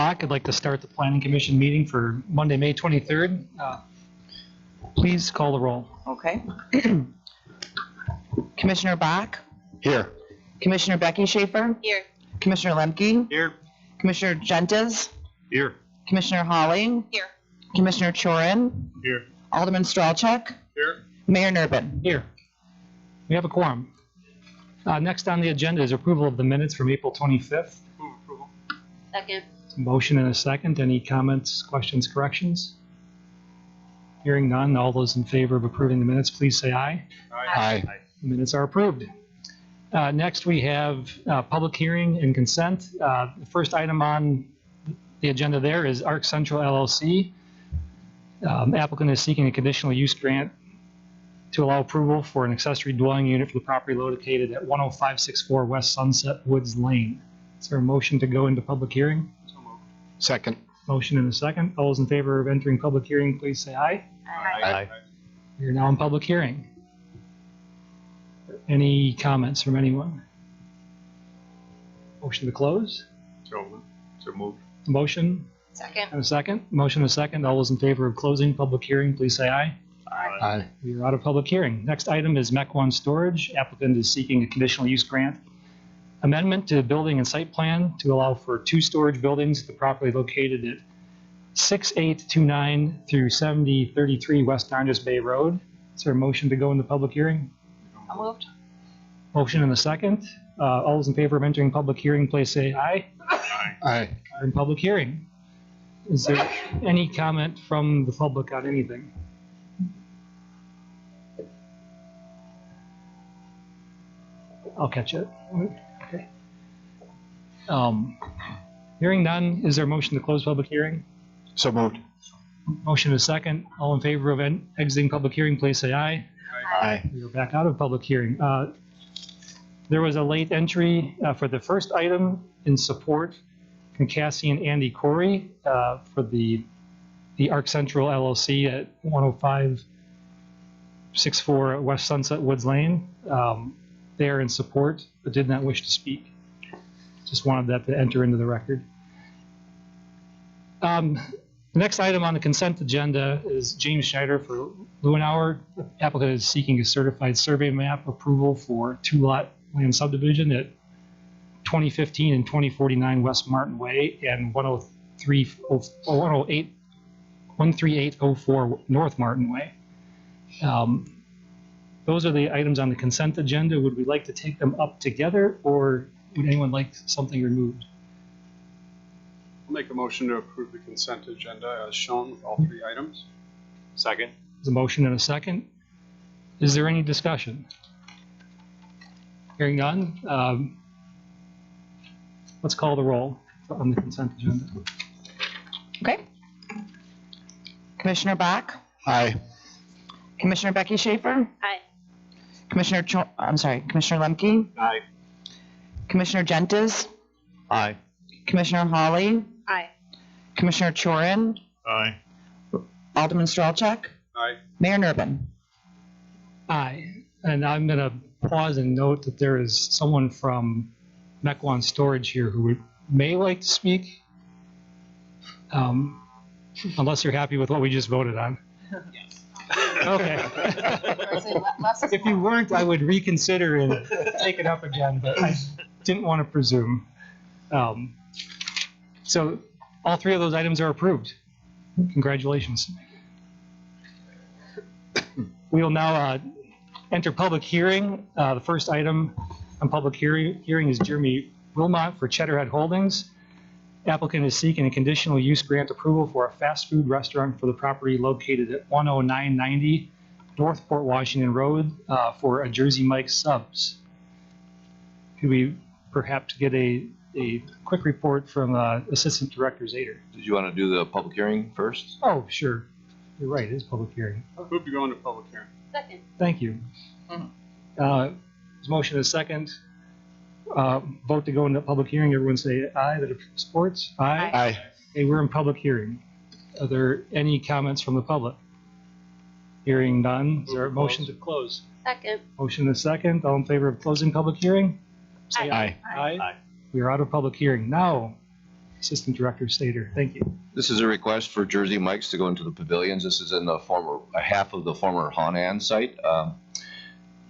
o'clock. I'd like to start the Planning Commission meeting for Monday, May 23rd. Please call the roll. Okay. Commissioner Bach? Here. Commissioner Becky Schaefer? Here. Commissioner Lemke? Here. Commissioner Gentes? Here. Commissioner Hawley? Here. Commissioner Chorin? Here. Alderman Stralchuk? Here. Mayor Nurbin? Here. We have a quorum. Next on the agenda is approval of the minutes from April 25th. Move approval. Second. Motion and a second. Any comments, questions, corrections? Hearing none, all those in favor of approving the minutes, please say aye. Aye. The minutes are approved. Next, we have public hearing and consent. The first item on the agenda there is Arc Central LLC. Applicant is seeking a conditional use grant to allow approval for an accessory dwelling unit for the property located at 10564 West Sunset Woods Lane. Is there a motion to go into public hearing? So moved. Second. Motion and a second. All those in favor of entering public hearing, please say aye. Aye. You're now in public hearing. Any comments from anyone? Motion to close? So moved. Motion Second. and a second. Motion and a second. All those in favor of closing public hearing, please say aye. Aye. We are out of public hearing. Next item is Mequon Storage. Applicant is seeking a conditional use grant amendment to building and site plan to allow for 2 storage buildings at the property located at 6829 through 7033 West Dargis Bay Road. Is there a motion to go into public hearing? So moved. Motion and a second. All those in favor of entering public hearing, please say aye. Aye. We're in public hearing. Is there any comment from the public on anything? I'll catch it. Okay. Hearing none, is there a motion to close public hearing? So moved. Motion is second. All in favor of exiting public hearing, please say aye. Aye. We are back out of public hearing. There was a late entry for the first item in support from Cassie and Andy Corey for the Arc Central LLC at 10564 West Sunset Woods Lane. They are in support but did not wish to speak. Just wanted that to enter into the record. The next item on the consent agenda is James Schneider for Lewinauer. The applicant is seeking a certified survey map approval for 2-lot land subdivision at 2015 and 2049 West Martin Way and 13804 North Martin Way. Those are the items on the consent agenda. Would we like to take them up together, or would anyone like something removed? I'll make a motion to approve the consent agenda as shown with all 3 items. Second. There's a motion and a second. Is there any discussion? Hearing none, let's call the roll on the consent agenda. Okay. Commissioner Bach? Aye. Commissioner Becky Schaefer? Aye. Commissioner Commissioner Lemke? Aye. Commissioner Gentes? Aye. Commissioner Hawley? Aye. Commissioner Chorin? Aye. Alderman Stralchuk? Aye. Mayor Nurbin? Aye. And I'm going to pause and note that there is someone from Mequon Storage here who may like to speak, unless you're happy with what we just voted on. Yes. Okay. If you weren't, I would reconsider and take it up again, but I didn't want to presume. So all 3 of those items are approved. Congratulations. We will now enter public hearing. The first item on public hearing is Jeremy Wilmot for Cheddarhead Holdings. Applicant is seeking a conditional use grant approval for a fast food restaurant for the property located at 10990 North Port Washington Road for a Jersey Mike's Subs. Could we perhaps get a quick report from Assistant Director Zader? Did you want to do the public hearing first? Oh, sure. You're right, it is public hearing. Move to go into public hearing. Second. Thank you. There's a motion and a second. Vote to go into public hearing. Everyone say aye that supports. Aye. Aye. Okay, we're in public hearing. Are there any comments from the public? Hearing none. Is there a motion to close? Second. Motion and a second. All in favor of closing public hearing? Say Aye. aye. Aye. We are out of public hearing. Now, Assistant Director Stater. Thank you. This is a request for Jersey Mike's to go into the pavilions. This is in the former, half of the former Honan site.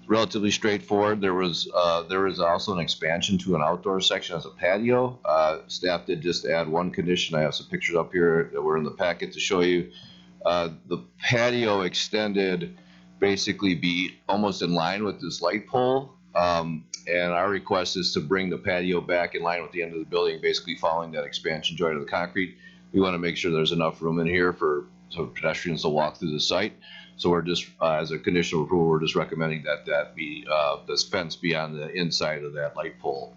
Relatively straightforward. There was also an expansion to an outdoor section as a patio. Staff did just add one condition. I have some pictures up here that were in the packet to show you. The patio extended basically be almost in line with this light pole. And our request is to bring the patio back in line with the end of the building, basically following that expansion joint of the concrete. We want to make sure there's enough room in here for pedestrians to walk through the site. So we're just, as a conditional approval, we're just recommending that this fence be on the inside of that light pole.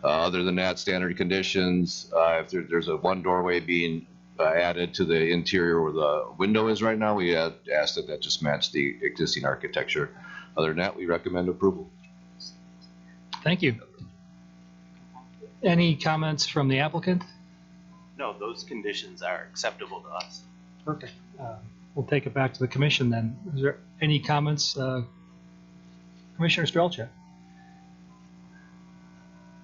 Other than that, standard conditions, if there's one doorway being added to the interior where the window is right now, we had asked that just match the existing architecture. Other than that, we recommend approval. Thank you. Any comments from the applicant? No, those conditions are acceptable to us. Perfect. We'll take it back to the commission then. Is there any comments? Commissioner Strelchak?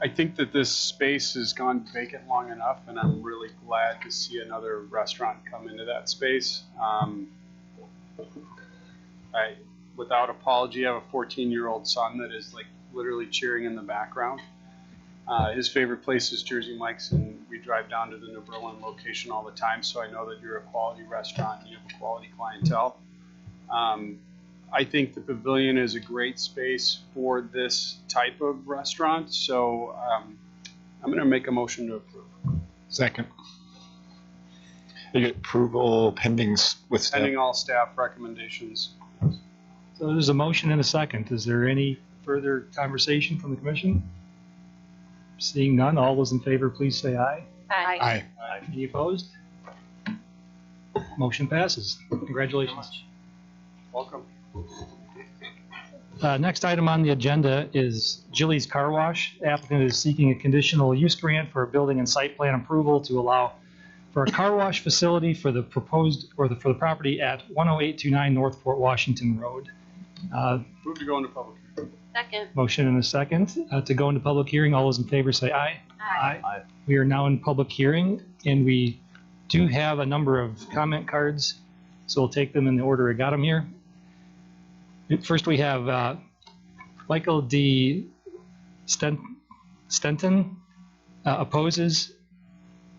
I think that this space has gone vacant long enough, and I'm really glad to see another restaurant come into that space. Without apology, I have a 14-year-old son that is like literally cheering in the background. His favorite place is Jersey Mike's, and we drive down to the New Berlin location all the time, so I know that you're a quality restaurant and you have a quality clientele. I think the pavilion is a great space for this type of restaurant, so I'm going to make a motion to approve. Second. You get approval pending with staff. Pending all staff recommendations. So there's a motion and a second. Is there any further conversation from the commission? Seeing none, all those in favor, please say aye. Aye. Any opposed? Motion passes. Congratulations. Welcome. Next item on the agenda is Jilly's Car Wash. The applicant is seeking a conditional use grant for a building and site plan approval to allow for a car wash facility for the proposed, or for the property at 10829 North Port Washington Road. Move to go into public hearing. Second. Motion and a second to go into public hearing. All those in favor say aye. Aye. We are now in public hearing, and we do have a number of comment cards, so we'll take them in the order I got them here. First, we have Michael D. Stenton opposes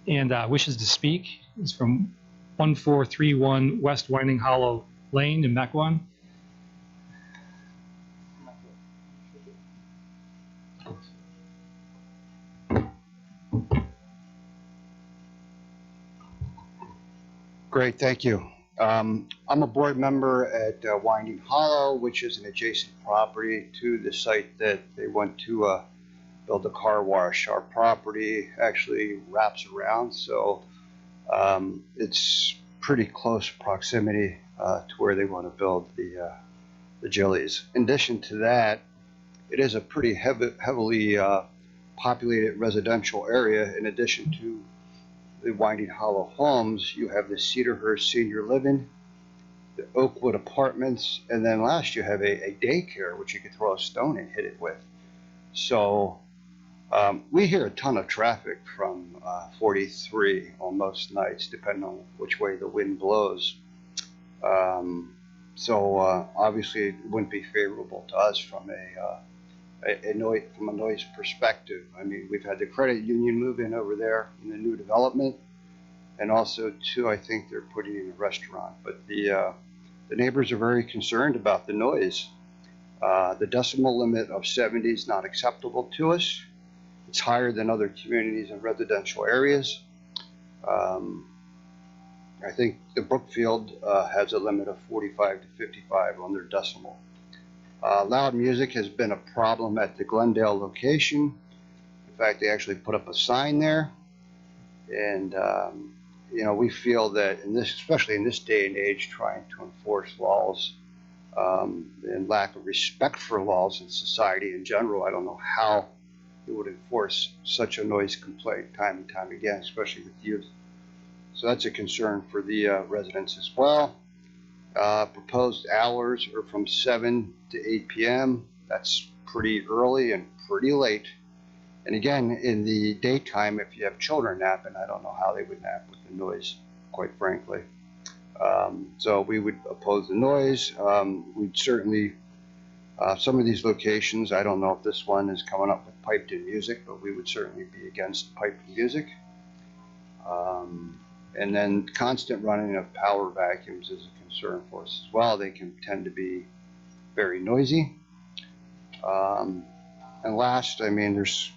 and wishes to speak. He's from 1431 West Winding Hollow Lane in Mequon. Great, thank you. I'm a board member at Winding Hollow, which is an adjacent property to the site that they want to build a car wash. Our property actually wraps around, so it's pretty close proximity to where they want to build the Jillies. In addition to that, it is a pretty heavily populated residential area. In addition to the Winding Hollow homes, you have the Cedarhurst Senior Living, the Oakwood Apartments, and then last you have a daycare, which you could throw a stone and hit it with. So we hear a ton of traffic from 43 on most nights, depending on which way the wind blows. So obviously it wouldn't be favorable to us from a noise perspective. I mean, we've had the credit union move in over there in the new development, and also too, I think they're putting in a restaurant. But the neighbors are very concerned about the noise. The decibel limit of 70 is not acceptable to us. It's higher than other communities and residential areas. I think the Brookfield has a limit of 45 to 55 on their decibel. Loud music has been a problem at the Glendale location. In fact, they actually put up a sign there. And, you know, we feel that especially in this day and age, trying to enforce laws and lack of respect for laws in society in general, I don't know how you would enforce such a noise complaint time and time again, especially with youth. So that's a concern for the residents as well. Proposed hours are from 7 to 8 p.m. That's pretty early and pretty late. And again, in the daytime, if you have children napping, I don't know how they would nap with the noise, quite frankly. So we would oppose the noise. We'd certainly, some of these locations, I don't know if this one is coming up with piped-in music, but we would certainly be against piped music. And then constant running of power vacuums is a concern for us as well. They can tend to be very noisy. And last, I mean, there's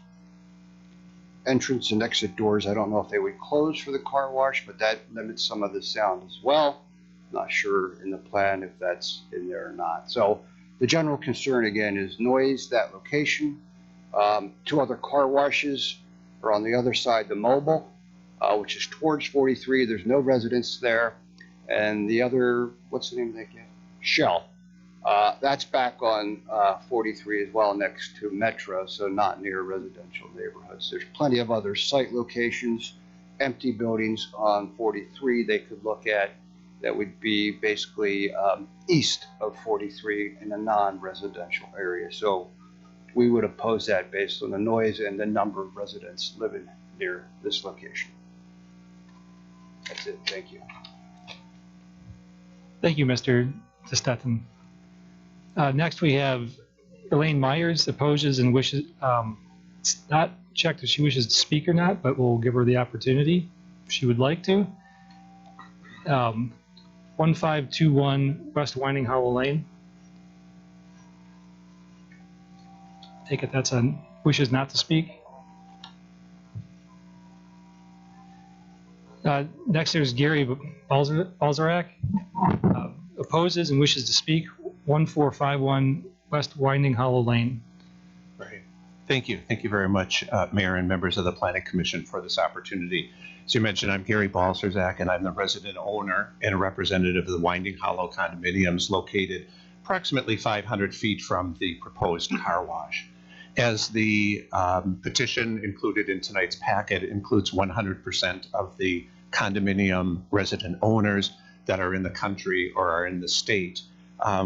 entrance and exit doors. I don't know if they would close for the car wash, but that limits some of the sound as well. Not sure in the plan if that's in there or not. So the general concern again is noise, that location. Two other car washes are on the other side, the mobile, which is towards 43. There's no residents there. And the other, what's the name of that again? Shell. That's back on 43 as well, next to Metro, so not near residential neighborhoods. There's plenty of other site locations, empty buildings on 43 they could look at that would be basically east of 43 in a non-residential area. So we would oppose that based on the noise and the number of residents living near this location. That's it. Thank you. Thank you, Mr. Stetson. Next, we have Elaine Myers opposes and wishes, it's not checked if she wishes to speak or not, but we'll give her the opportunity if she would like to. 1521 West Winding Hollow Lane. Take it that's on wishes not to speak. Next, there's Gary Balzarak, opposes and wishes to speak. 1451 West Winding Hollow Lane. Right. Thank you. Thank you very much, Mayor and members of the Planning Commission for this opportunity. As you mentioned, I'm Gary Balzarak, and I'm the resident owner and a representative of the Winding Hollow condominiums located approximately 500 feet from the proposed car wash. As the petition included in tonight's packet includes 100% of the condominium resident owners that are in the country or are in the state,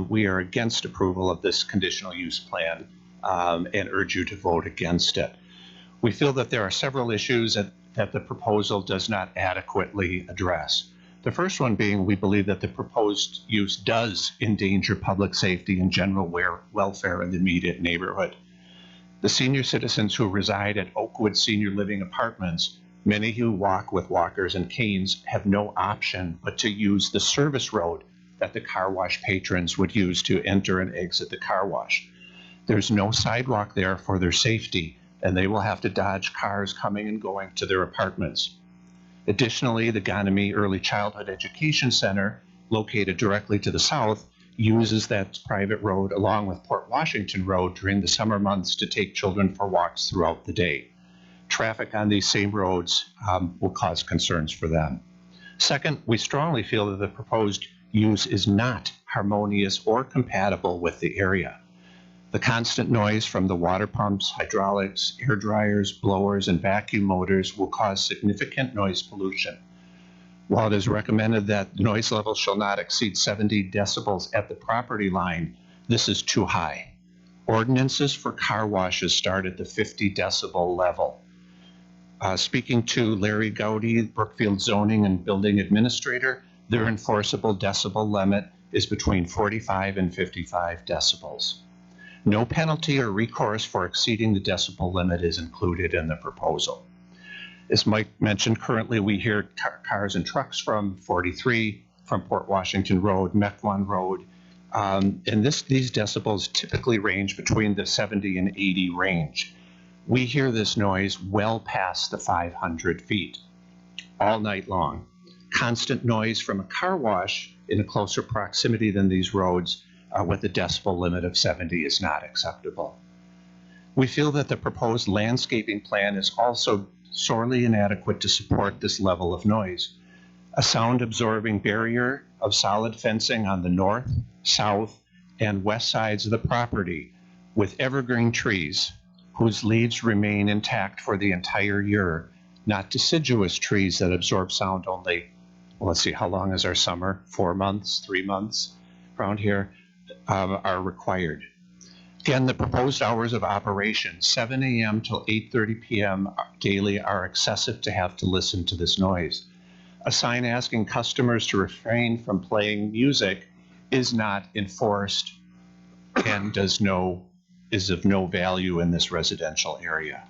we are against approval of this conditional use plan and urge you to vote against it. We feel that there are several issues that the proposal does not adequately address. The first one being we believe that the proposed use does endanger public safety and general welfare in the immediate neighborhood. The senior citizens who reside at Oakwood Senior Living Apartments, many who walk with walkers and canes, have no option but to use the service road that the car wash patrons would use to enter and exit the car wash. There's no sidewalk there for their safety, and they will have to dodge cars coming and going to their apartments. Additionally, the Ganami Early Childhood Education Center, located directly to the south, uses that private road along with Port Washington Road during the summer months to take children for walks throughout the day. Traffic on these same roads will cause concerns for them. Second, we strongly feel that the proposed use is not harmonious or compatible with the area. The constant noise from the water pumps, hydraulics, air dryers, blowers, and vacuum motors will cause significant noise pollution. While it is recommended that noise levels shall not exceed 70 decibels at the property line, this is too high. Ordinances for car washes start at the 50 decibel level. Speaking to Larry Gowdy, Brookfield Zoning and Building Administrator, their enforceable decibel limit is between 45 and 55 decibels. No penalty or recourse for exceeding the decibel limit is included in the proposal. As Mike mentioned, currently we hear cars and trucks from 43, from Port Washington Road, Mequon Road, and these decibels typically range between the 70 and 80 range. We hear this noise well past the 500 feet all night long. Constant noise from a car wash in a closer proximity than these roads with a decibel limit of 70 is not acceptable. We feel that the proposed landscaping plan is also sorely inadequate to support this level of noise. A sound-absorbing barrier of solid fencing on the north, south, and west sides of the property with evergreen trees whose leaves remain intact for the entire year, not deciduous trees that absorb sound only, well, let's see, how long is our summer? 4 months, 3 months around here, are required. Again, the proposed hours of operation, 7 a.m. till 8:30 p.m. daily, are excessive to have to listen to this noise. A sign asking customers to refrain from playing music is not enforced and is of no value in this residential area.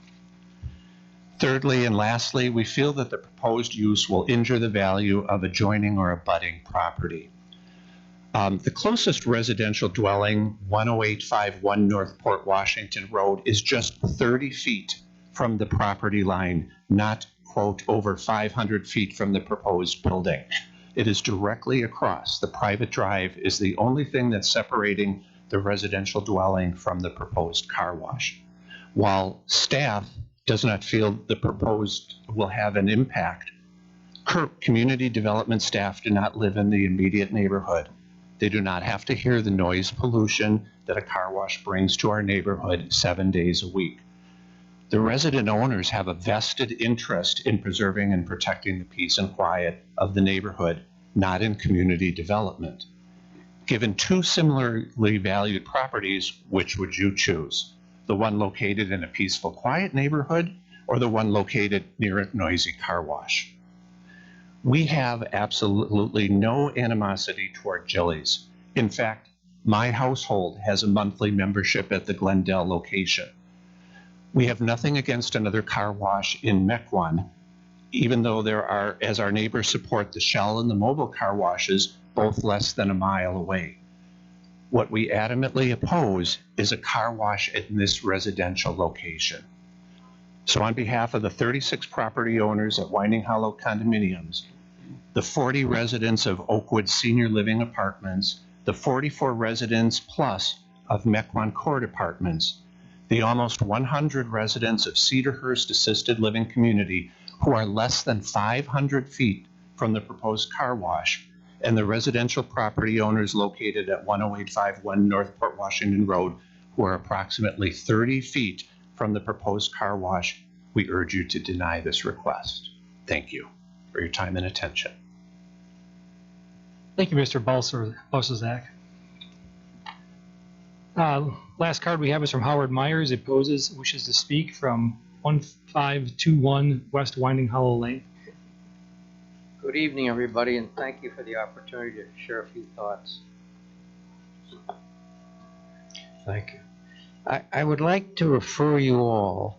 Thirdly and lastly, we feel that the proposed use will injure the value of adjoining or abutting property. The closest residential dwelling, 10851 North Port Washington Road, is just 30 feet from the property line, not, quote, over 500 feet from the proposed building. It is directly across. The private drive is the only thing that's separating the residential dwelling from the proposed car wash. While staff does not feel the proposed will have an impact, community development staff do not live in the immediate neighborhood. They do not have to hear the noise pollution that a car wash brings to our neighborhood 7 days a week. The resident owners have a vested interest in preserving and protecting the peace and quiet of the neighborhood, not in community development. Given two similarly valued properties, which would you choose? The one located in a peaceful, quiet neighborhood, or the one located near a noisy car wash? We have absolutely no animosity toward Jilly's. In fact, my household has a monthly membership at the Glendale location. We have nothing against another car wash in Mequon, even though there are, as our neighbors support the Shell and the mobile car washes, both less than a mile away. What we adamantly oppose is a car wash at this residential location. So on behalf of the 36 property owners at Winding Hollow Condominiums, the 40 residents of Oakwood Senior Living Apartments, the 44 residents plus of Mequon Court Apartments, the almost 100 residents of Cedarhurst Assisted Living Community who are less than 500 feet from the proposed car wash, and the residential property owners located at 10851 North Port Washington Road who are approximately 30 feet from the proposed car wash, we urge you to deny this request. Thank you for your time and attention. Thank you, Mr. Balsazak. Last card we have is from Howard Myers. It wishes to speak from 1521 West Winding Hollow Lane. Good evening, everybody, and thank you for the opportunity to share a few thoughts. Thank you. I would like to refer you all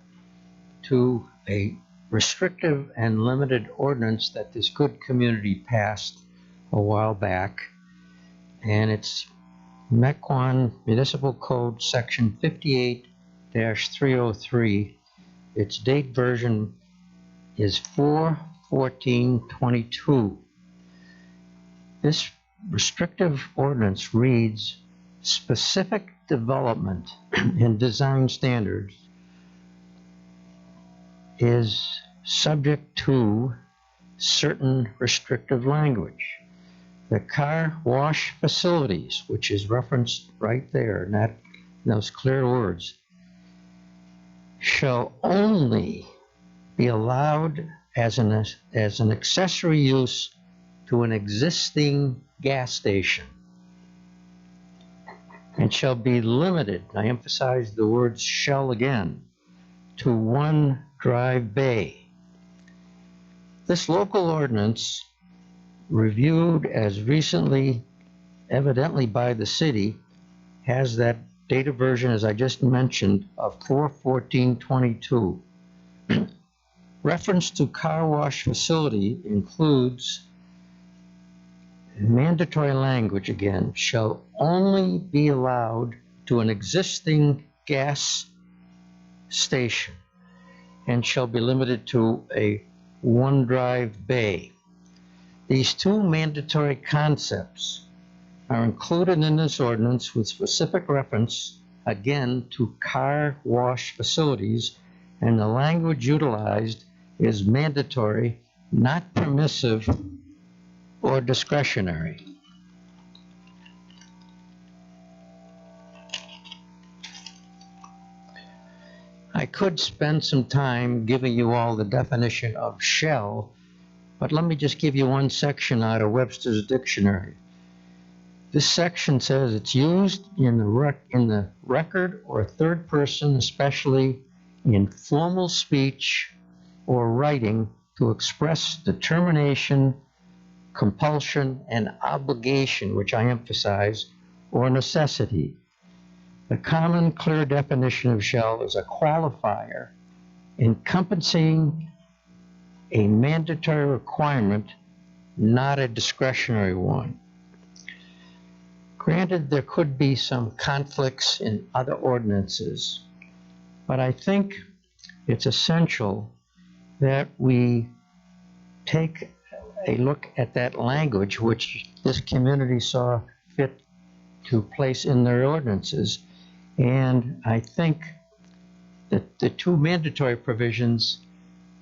to a restrictive and limited ordinance that this good community passed a while back, and it's Mequon Municipal Code Section 58-303. Its date version is 4/14/22. This restrictive ordinance reads, specific development and design standards is subject to certain restrictive language. The car wash facilities, which is referenced right there in those clear words, shall only be allowed as an accessory use to an existing gas station, and shall be limited, I emphasize the word shall again, to one drive bay. This local ordinance, reviewed as recently evidently by the city, has that data version, as I just mentioned, of 4/14/22. Reference to car wash facility includes mandatory language again, shall only be allowed to an existing gas station and shall be limited to a one drive bay. These two mandatory concepts are included in this ordinance with specific reference, again, to car wash facilities, and the language utilized is mandatory, not permissive or discretionary. I could spend some time giving you all the definition of shall, but let me just give you one section out of Webster's dictionary. This section says it's used in the record or third person, especially in formal speech or writing, to express determination, compulsion, and obligation, which I emphasize, or necessity. The common, clear definition of shall is a qualifier encompassing a mandatory requirement, not a discretionary one. Granted, there could be some conflicts in other ordinances, but I think it's essential that we take a look at that language which this community saw fit to place in their ordinances. And I think that the two mandatory provisions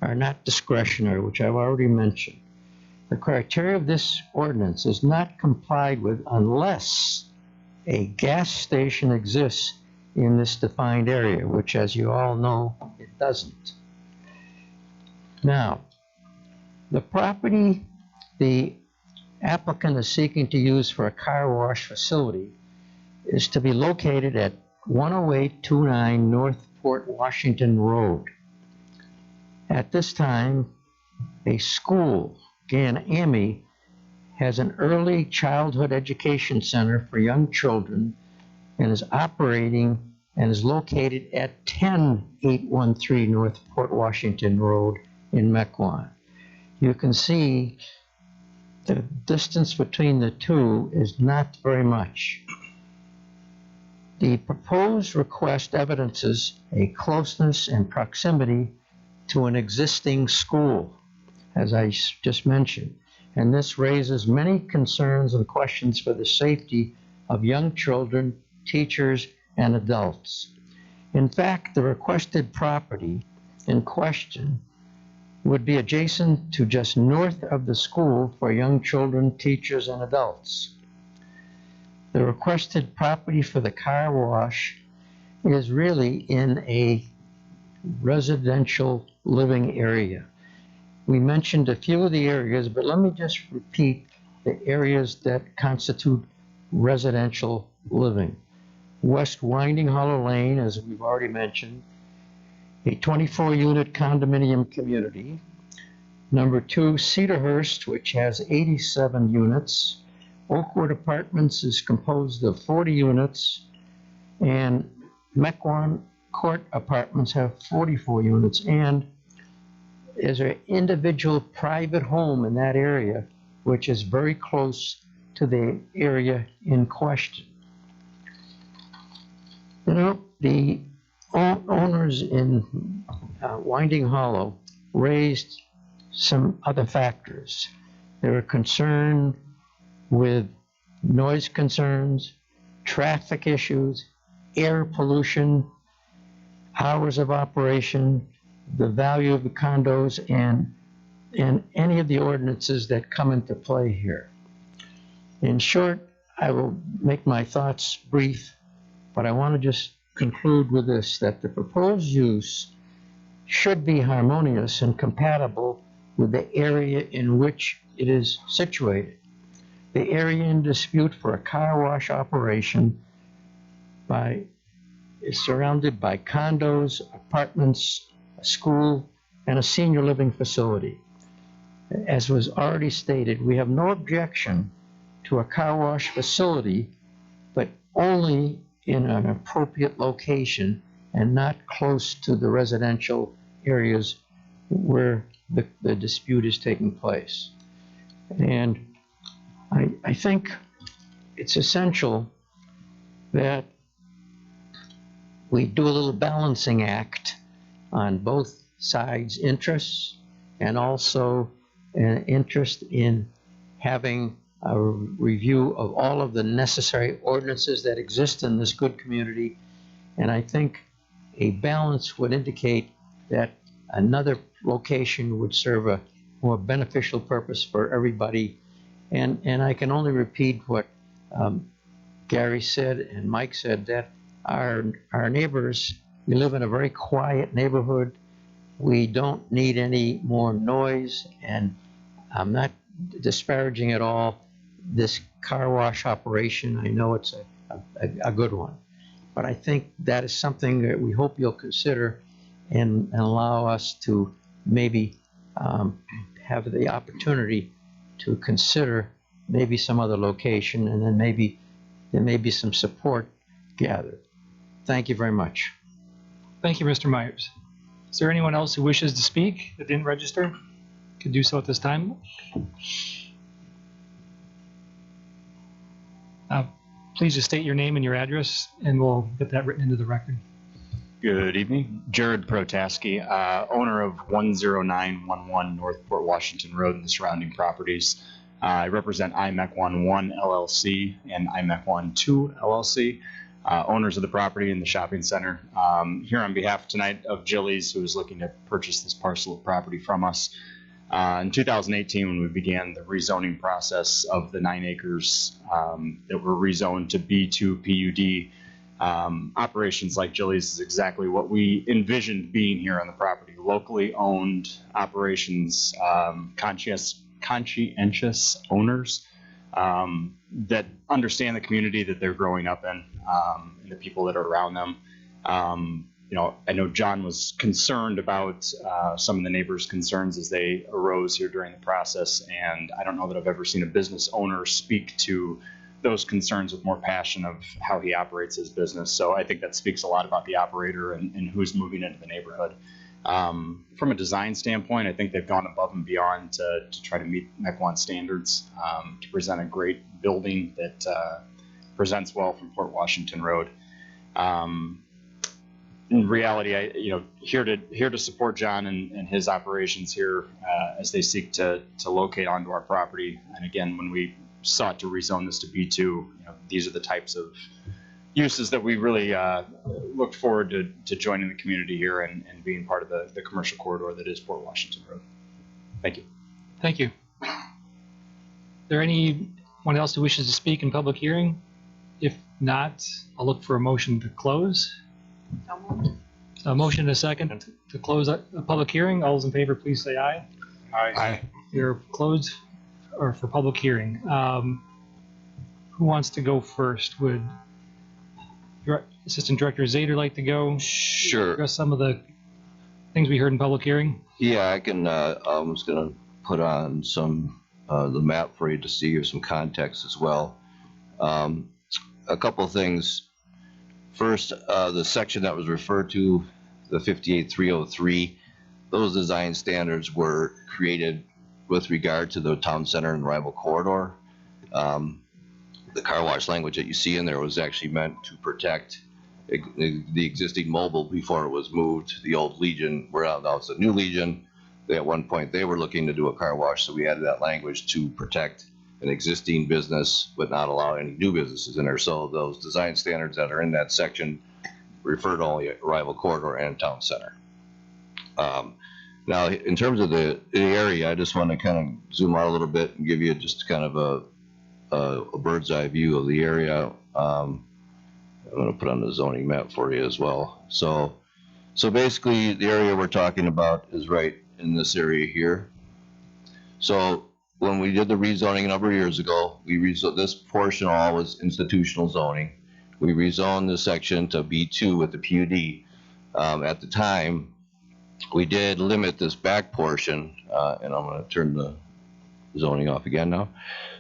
are not discretionary, which I've already mentioned. The criteria of this ordinance is not complied with unless a gas station exists in this defined area, which, as you all know, it doesn't. Now, the property the applicant is seeking to use for a car wash facility is to be located at 10829 North Port Washington Road. At this time, a school, GAN-AMI, has an early childhood education center for young children and is operating and is located at 10813 North Port Washington Road in Mequon. You can see the distance between the two is not very much. The proposed request evidences a closeness and proximity to an existing school, as I just mentioned, and this raises many concerns and questions for the safety of young children, teachers, and adults. In fact, the requested property in question would be adjacent to just north of the school for young children, teachers, and adults. The requested property for the car wash is really in a residential living area. We mentioned a few of the areas, but let me just repeat the areas that constitute residential living. West Winding Hollow Lane, as we've already mentioned, a 24-unit condominium community. Number 2, Cedarhurst, which has 87 units. Oakwood Apartments is composed of 40 units, and Mequon Court Apartments have 44 units, and there's an individual private home in that area, which is very close to the area in question. You know, the owners in Winding Hollow raised some other factors. They were concerned with noise concerns, traffic issues, air pollution, hours of operation, the value of the condos, and any of the ordinances that come into play here. In short, I will make my thoughts brief, but I want to just conclude with this, that the proposed use should be harmonious and compatible with the area in which it is situated. The area in dispute for a car wash operation is surrounded by condos, apartments, a school, and a senior living facility. As was already stated, we have no objection to a car wash facility, but only in an appropriate location and not close to the residential areas where the dispute is taking place. And I think it's essential that we do a little balancing act on both sides' interests, and also an interest in having a review of all of the necessary ordinances that exist in this good community. And I think a balance would indicate that another location would serve a more beneficial purpose for everybody. And I can only repeat what Gary said and Mike said, that our neighbors, we live in a very quiet neighborhood. We don't need any more noise, and I'm not disparaging at all this car wash operation. I know it's a good one. But I think that is something that we hope you'll consider and allow us to maybe have the opportunity to consider maybe some other location, and then maybe there may be some support gathered. Thank you very much. Thank you, Mr. Myers. Is there anyone else who wishes to speak that didn't register? Could do so at this time. Please just state your name and your address, and we'll get that written into the record. Good evening. Jared Protaski, owner of 10911 North Port Washington Road and the surrounding properties. I represent Mequon 1 LLC and Mequon 2 LLC, owners of the property in the shopping center. Here on behalf tonight of Jilly's, who is looking to purchase this parcel of property from us. In 2018, when we began the rezoning process of the 9 acres that were rezoned to B2 PUD, operations like Jilly's is exactly what we envisioned being here on the property. Locally owned operations, conscientious owners that understand the community that they're growing up in and the people that are around them. I know John was concerned about some of the neighbors' concerns as they arose here during the process, and I don't know that I've ever seen a business owner speak to those concerns with more passion of how he operates his business. So I think that speaks a lot about the operator and who's moving into the neighborhood. From a design standpoint, I think they've gone above and beyond to try to meet Mequon standards, to present a great building that presents well from Port Washington Road. In reality, here to support John and his operations here as they seek to locate onto our property. And again, when we sought to rezone this to B2, these are the types of uses that we really look forward to joining the community here and being part of the commercial corridor that is Port Washington Road. Thank you. Thank you. Is there anyone else who wishes to speak in public hearing? If not, I'll look for a motion to close. So moved. A motion and a second to close a public hearing. All those in favor, please say aye. Aye. You're closed or for public hearing. Who wants to go first? Would Assistant Director Zader like to go? Sure. Address some of the things we heard in public hearing? Yeah, I can, I was gonna put on some, the map for you to see or some context as well. A couple of things. First, the section that was referred to, the 58303, those design standards were created with regard to the town center and rival corridor. The car wash language that you see in there was actually meant to protect the existing mobile before it was moved. The old Legion, now it's a new Legion. At one point they were looking to do a car wash, so we added that language to protect an existing business but not allow any new businesses in there. So those design standards that are in that section refer to only rival corridor and town center. Now, in terms of the area, I just want to kind of zoom out a little bit and give you just kind of a bird's eye view of the area. I'm going to put on the zoning map for you as well. So basically, the area we're talking about is right in this area here. So when we did the rezoning a number of years ago, this portion all was institutional zoning. We rezoned this section to B2 with the PUD. At the time, we did limit this back portion, and I'm going to turn the zoning off again now.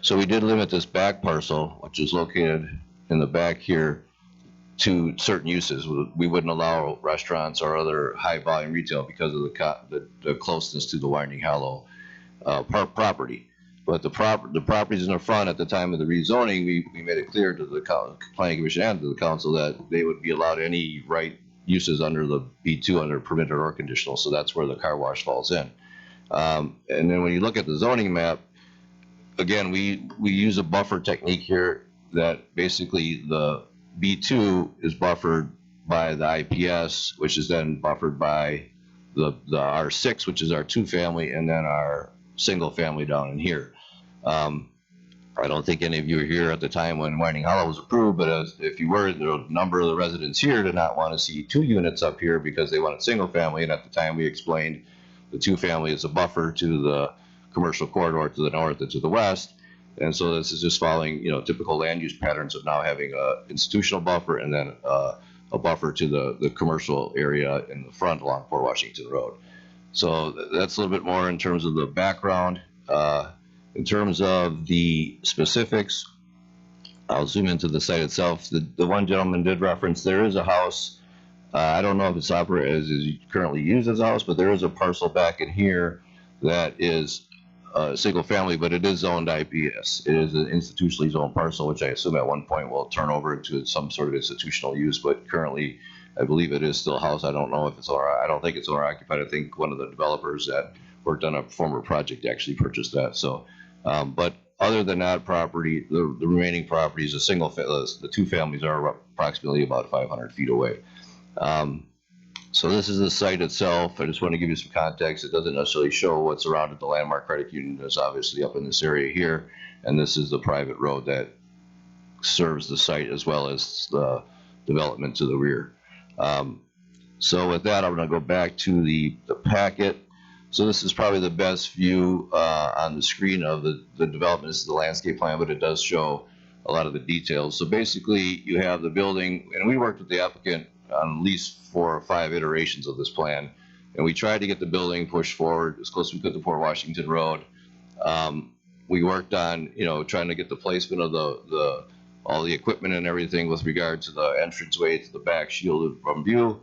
So we did limit this back parcel, which is located in the back here, to certain uses. We wouldn't allow restaurants or other high volume retail because of the closeness to the Winding Hollow property. But the properties in the front at the time of the rezoning, we made it clear to the Planning Commission and to the council that they would be allowed any right uses under the B2 under permitted or conditional. So that's where the car wash falls in. And then when you look at the zoning map, again, we use a buffer technique here that basically the B2 is buffered by the IPS, which is then buffered by the R6, which is our 2-family, and then our single family down in here. I don't think any of you were here at the time when Winding Hollow was approved, but if you were, the number of the residents here did not want to see 2 units up here because they wanted single family, and at the time we explained the 2-family is a buffer to the commercial corridor to the north and to the west, And so this is just following, typical land use patterns of now having a institutional buffer and then a buffer to the commercial area in the front along Port Washington Road. So that's a little bit more in terms of the background. In terms of the specifics, I'll zoom into the site itself. The one gentleman did reference there is a house. I don't know if it's operated as is currently used as a house, but there is a parcel back in here that is single family, but it is zoned IPS. It is an institutionally zoned parcel, which I assume at one point will turn over into some sort of institutional use, but currently I believe it is still a house. I don't know if it's I don't think it's owner occupied. I think one of the developers that worked on a former project actually purchased that. So, but other than that property, the remaining property is a single, the two families are approximately about 500 feet away. So this is the site itself. I just want to give you some context. It doesn't necessarily show what's around it. The Landmark Credit Union is obviously up in this area here, and this is the private road that serves the site as well as the development to the rear. So with that, I'm going to go back to the packet. So this is probably the best view on the screen of the development. This is the landscape plan, but it does show a lot of the details. So basically, you have the building, and we worked with the applicant on at least 4 or 5 iterations of this plan, and we tried to get the building pushed forward as close as we could to Port Washington Road. We worked on, trying to get the placement of all the equipment and everything with regard to the entranceway to the back shielded from view.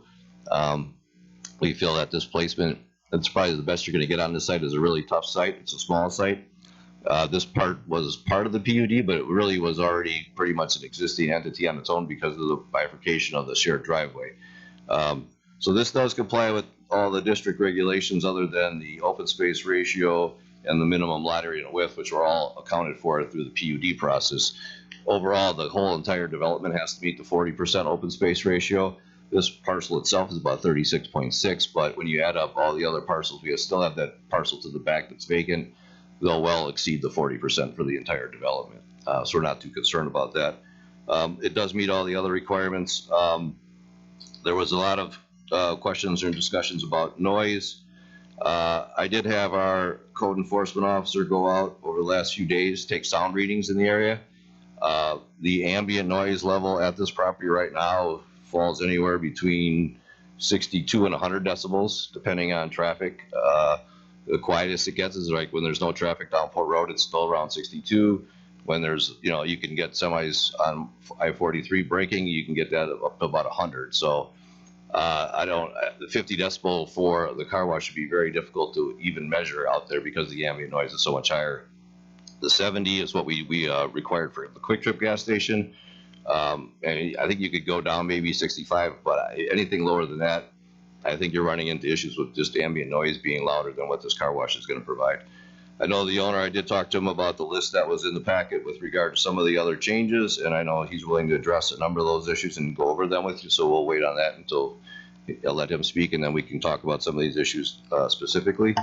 We feel that this placement, that's probably the best you're going to get on this site. Is a really tough site. It's a small site. This part was part of the PUD, but it really was already pretty much an existing entity on its own because of the bifurcation of the shared driveway. So this does comply with all the district regulations other than the open space ratio and the minimum lot area and width, which were all accounted for through the PUD process. Overall, the whole entire development has to meet the 40% open space ratio. This parcel itself is about 36.6, but when you add up all the other parcels, we still have that parcel to the back that's vacant. They'll well exceed the 40% for the entire development. So we're not too concerned about that. It does meet all the other requirements. There was a lot of questions and discussions about noise. I did have our code enforcement officer go out over the last few days, take sound readings in the area. The ambient noise level at this property right now falls anywhere between 62 and 100 decibels, depending on traffic. The quietest it gets is like when there's no traffic down Port Road, it's still around 62. When there's, you can get semis on I-43 braking, you can get that up to about 100. So the 50 decibel for the car wash would be very difficult to even measure out there because the ambient noise is so much higher. The 70 is what we required for the Quick Trip gas station. And I think you could go down maybe 65, but anything lower than that, I think you're running into issues with just ambient noise being louder than what this car wash is going to provide. I know the owner, I did talk to him about the list that was in the packet with regard to some of the other changes, and I know he's willing to address a number of those issues and go over them with you, so we'll wait on that until I'll let him speak, and then we can talk about some of these issues specifically.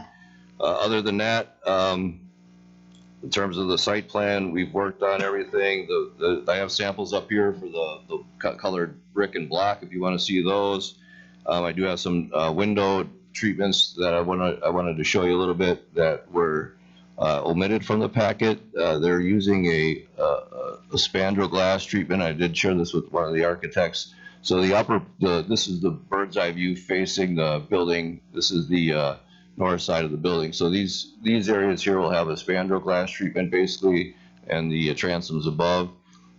Other than that, in terms of the site plan, we've worked on everything. I have samples up here for the colored brick and block if you want to see those. I do have some window treatments that I wanted to show you a little bit that were omitted from the packet. They're using a spandrel glass treatment. I did share this with one of the architects. So this is the bird's eye view facing the building. This is the north side of the building. So these areas here will have a spandrel glass treatment basically, and the transoms above,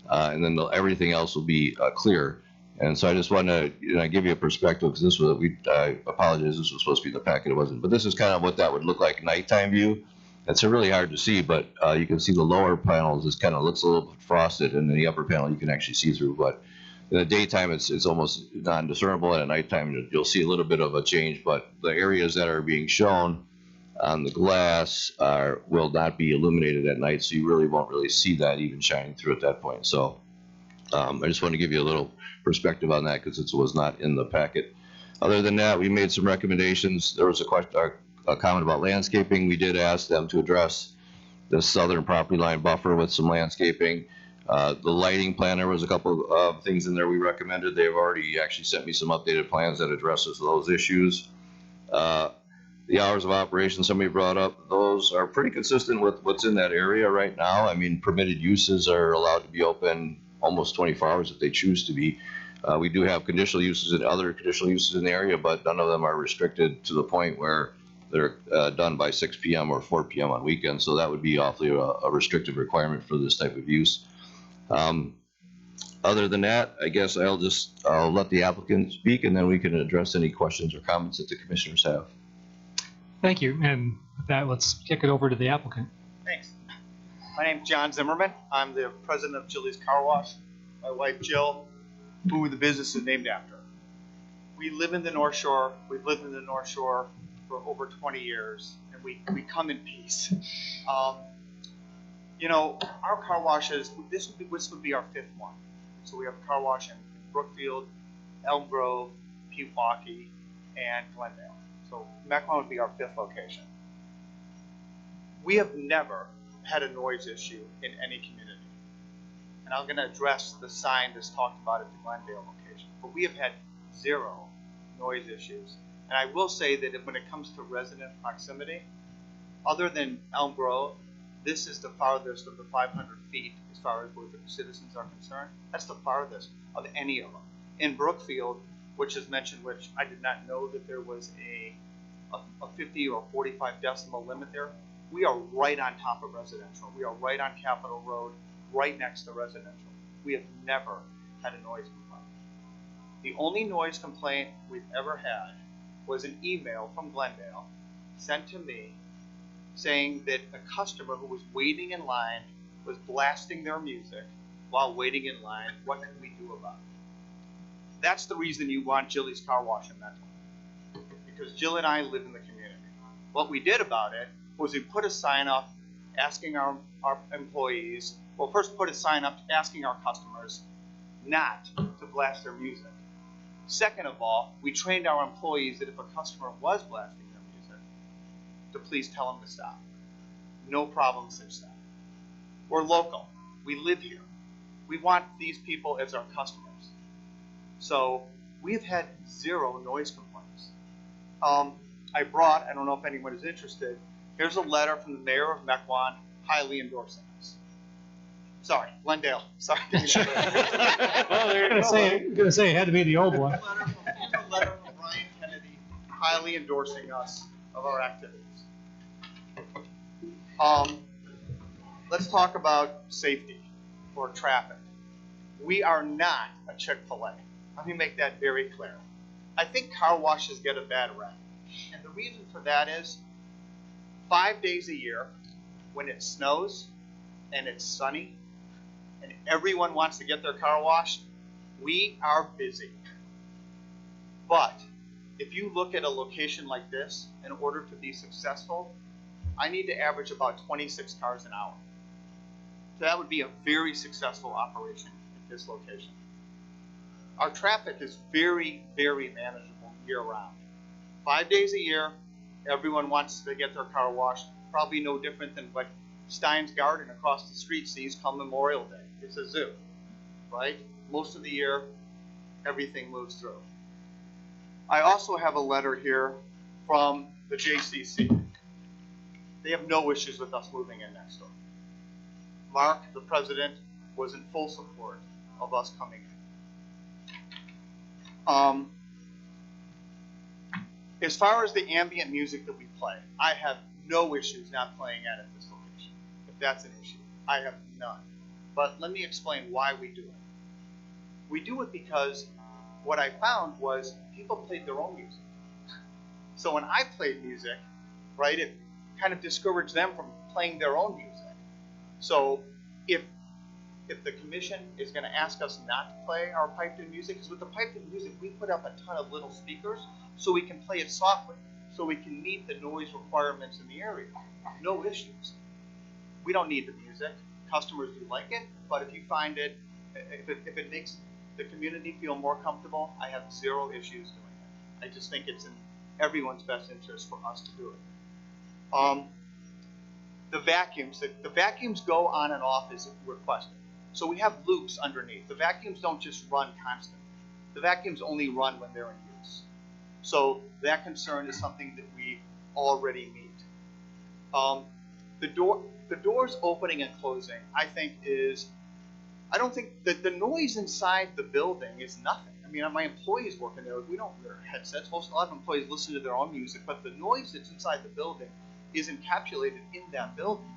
and then everything else will be clear. And so I just want to give you a perspective because this was I apologize, this was supposed to be in the packet, it wasn't. But this is kind of what that would look like nighttime view. It's really hard to see, but you can see the lower panels. This kind of looks a little bit frosted, and then the upper panel you can actually see through. But in the daytime, it's almost non-discernible, and at nighttime you'll see a little bit of a change. But the areas that are being shown on the glass will not be illuminated at night, so you really won't really see that even shining through at that point. So I just want to give you a little perspective on that because it was not in the packet. Other than that, we made some recommendations. There was a comment about landscaping. We did ask them to address the southern property line buffer with some landscaping. The lighting plan, there was a couple of things in there we recommended. They've already actually sent me some updated plans that addresses those issues. The hours of operation somebody brought up, those are pretty consistent with what's in that area right now. I mean, permitted uses are allowed to be open almost 24 hours if they choose to be. We do have conditional uses and other conditional uses in the area, but none of them are restricted to the point where they're done by 6 p.m. or 4 p.m. on weekends. So that would be awfully a restrictive requirement for this type of use. Other than that, I guess I'll let the applicant speak, and then we can address any questions or comments that the commissioners have. Thank you. And with that, let's kick it over to the applicant. Thanks. My name's John Zimmerman. I'm the president of Jilly's Car Wash. My wife Jill, who the business is named after. We live in the North Shore. We've lived in the North Shore for over 20 years, and we come in peace. You know, our car washes, this would be our fifth one. So we have a car wash in Brookfield, Elm Grove, Pewaukee, and Glendale. So Mequon would be our fifth location. We have never had a noise issue in any community. And I'm going to address the sign that's talked about at the Glendale location. But we have had zero noise issues. And I will say that when it comes to resident proximity, other than Elm Grove, this is the farthest of the 500 feet as far as where the citizens are concerned. That's the farthest of any of them. In Brookfield, which is mentioned, which I did not know that there was a 50 or 45 decibel limit there. We are right on top of residential. We are right on Capitol Road, right next to residential. We have never had a noise complaint. The only noise complaint we've ever had was an email from Glendale sent to me saying that a customer who was waiting in line was blasting their music while waiting in line. What can we do about it? That's the reason you want Jilly's Car Wash in Mequon, because Jill and I live in the community. What we did about it was we put a sign up asking our employees, well, first put a sign up asking our customers not to blast their music. Second of all, we trained our employees that if a customer was blasting their music, to please tell them to stop. No problem since then. We're local. We live here. We want these people as our customers. So we've had zero noise complaints. I don't know if anyone is interested, here's a letter from the mayor of Mequon highly endorsing us. Sorry, Glendale. Sorry. Well, they're going to say it had to be the old one. Here's a letter from Brian Kennedy highly endorsing us of our activities. Let's talk about safety or traffic. We are not a Chick-fil-A. Let me make that very clear. I think car washes get a bad rap. And the reason for that is 5 days a year when it snows and it's sunny and everyone wants to get their car washed, we are busy. But if you look at a location like this, in order to be successful, I need to average about 26 cars an hour. So that would be a very successful operation at this location. Our traffic is very, very manageable year-round. 5 days a year, everyone wants to get their car washed. Probably no different than what Stein's Garden across the street sees come Memorial Day. It's a zoo, right? Most of the year, everything moves through. I also have a letter here from the JCC. They have no issues with us moving in next door. Mark, the president, was in full support of us coming in. As far as the ambient music that we play, I have no issues not playing at this location. If that's an issue, I have none. But let me explain why we do it. We do it because what I found was people played their own music. So when I played music, right, it kind of discouraged them from playing their own music. So if the commission is going to ask us not to play our piped-in music, because with the piped-in music, we put up a ton of little speakers so we can play it softly, so we can meet the noise requirements in the area. No issues. We don't need the music. Customers do like it, but if you find it, if it makes the community feel more comfortable, I have zero issues doing it. I just think it's in everyone's best interest for us to do it. The vacuums go on and off as requested. So we have loops underneath. The vacuums don't just run constantly. The vacuums only run when they're in use. So that concern is something that we already meet. The doors opening and closing, I don't think that the noise inside the building is nothing. I mean, my employees working there, we don't wear headsets. A lot of employees listen to their own music, but the noise that's inside the building is encapsulated in that building.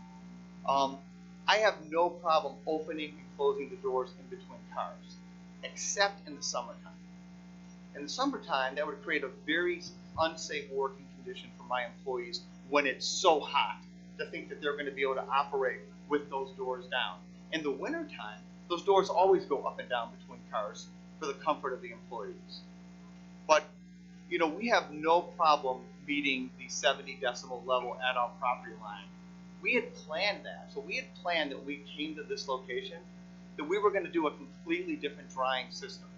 I have no problem opening and closing the doors in between cars, except in the summertime. In the summertime, that would create a very unsafe working condition for my employees when it's so hot to think that they're going to be able to operate with those doors down. In the wintertime, those doors always go up and down between cars for the comfort of the employees. But, you know, we have no problem meeting the 70 decibel level at our property line. We had planned that. So we had planned that when we came to this location that we were going to do a completely different drying system.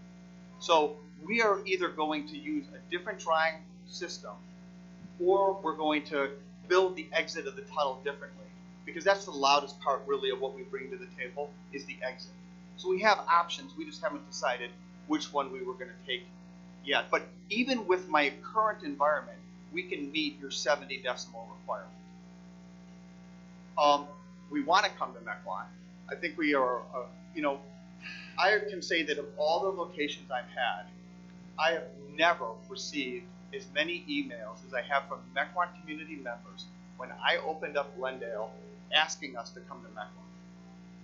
So we are either going to use a different drying system or we're going to build the exit of the tunnel differently, because that's the loudest part really of what we bring to the table is the exit. So we have options, we just haven't decided which one we were going to take yet. But even with my current environment, we can meet your 70 decibel requirement. We want to come to Mequon. I think we are, you know, I can say that of all the locations I've had, I have never received as many emails as I have from Mequon community members when I opened up Glendale asking us to come to Mequon.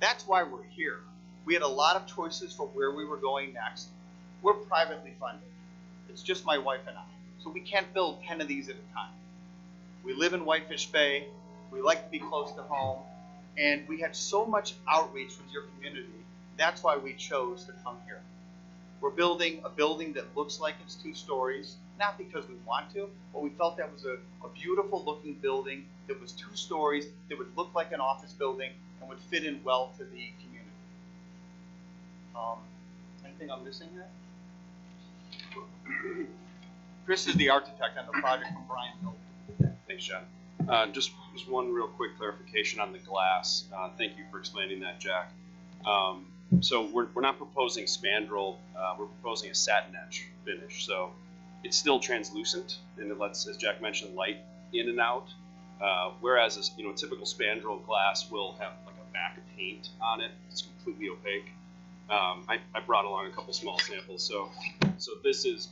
That's why we're here. We had a lot of choices for where we were going next. We're privately funded. It's just my wife and I. So we can't build 10 of these at a time. We live in Whitefish Bay. We like to be close to home. And we had so much outreach from your community. That's why we chose to come here. We're building a building that looks like it's 2 stories, not because we want to, but we felt that was a beautiful looking building that was 2 stories, that would look like an office building and would fit in well to the community. Anything I'm missing here? Chris is the architect on the project from Brian Hill. Thanks, John. Just one real quick clarification on the glass. Thank you for explaining that, Jack. So we're not proposing spandrel, we're proposing a satin etch finish. So it's still translucent and it lets, as Jack mentioned, light in and out. Whereas a typical spandrel glass will have like a back of paint on it. It's completely opaque. I brought along a couple small samples. So this is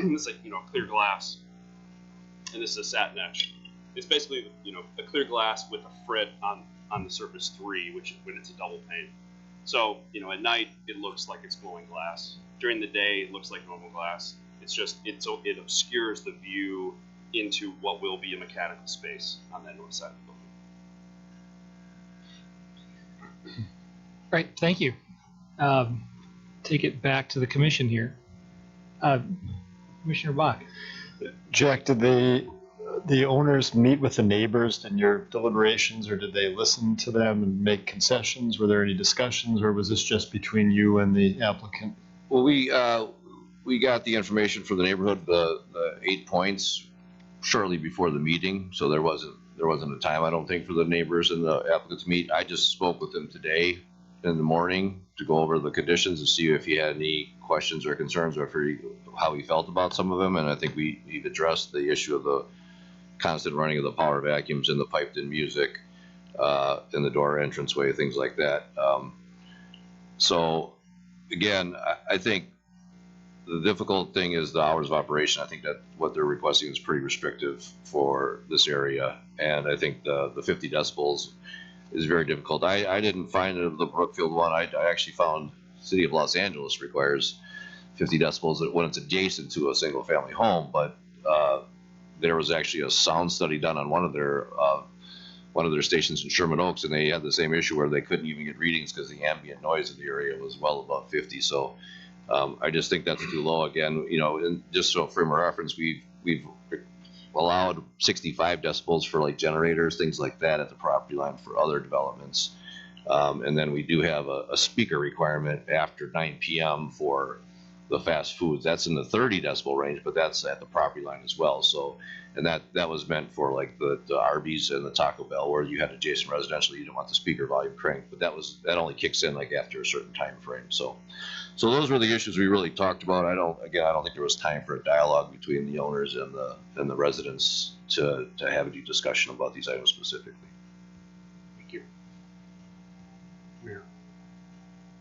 this clear glass, and this is a satin etch. It's basically a clear glass with a frit on the surface 3, which when it's a double pane. So at night it looks like it's glowing glass. During the day it looks like normal glass. It's just it obscures the view into what will be a mechanical space on that north side of the building. Right, thank you. Take it back to the commission here. Commissioner Bach. Jack, did the owners meet with the neighbors in your deliberations, or did they listen to them and make concessions? Were there any discussions, or was this just between you and the applicant? Well, we got the information from the neighborhood, the 8 points, shortly before the meeting, so there wasn't a time, I don't think, for the neighbors and the applicants to meet. I just spoke with them today in the morning to go over the conditions to see if he had any questions or concerns, or how he felt about some of them, and I think we've addressed the issue of the constant running of the power vacuums and the piped-in music in the door entranceway, things like that. So again, I think the difficult thing is the hours of operation. I think that what they're requesting is pretty restrictive for this area, and I think the 50 decibels is very difficult. I didn't find the Brookfield one. I actually found City of Los Angeles requires 50 decibels when it's adjacent to a single-family home, but there was actually a sound study done on one of their stations in Sherman Oaks, and they had the same issue where they couldn't even get readings because the ambient noise in the area was well above 50. So I just think that's too low. Again, and just so for my reference, we've allowed 65 decibels for like generators, things like that at the property line for other developments. And then we do have a speaker requirement after 9 p.m. for the fast foods. That's in the 30 decibel range, but that's at the property line as well. So, and that was meant for like the Arby's and the Taco Bell, where you had adjacent residential, you didn't want the speaker volume cranked, but that only kicks in like after a certain time frame. So those were the issues we really talked about. I don't think there was time for a dialogue between the owners and the residents to have a deep discussion about these items specifically. Thank you.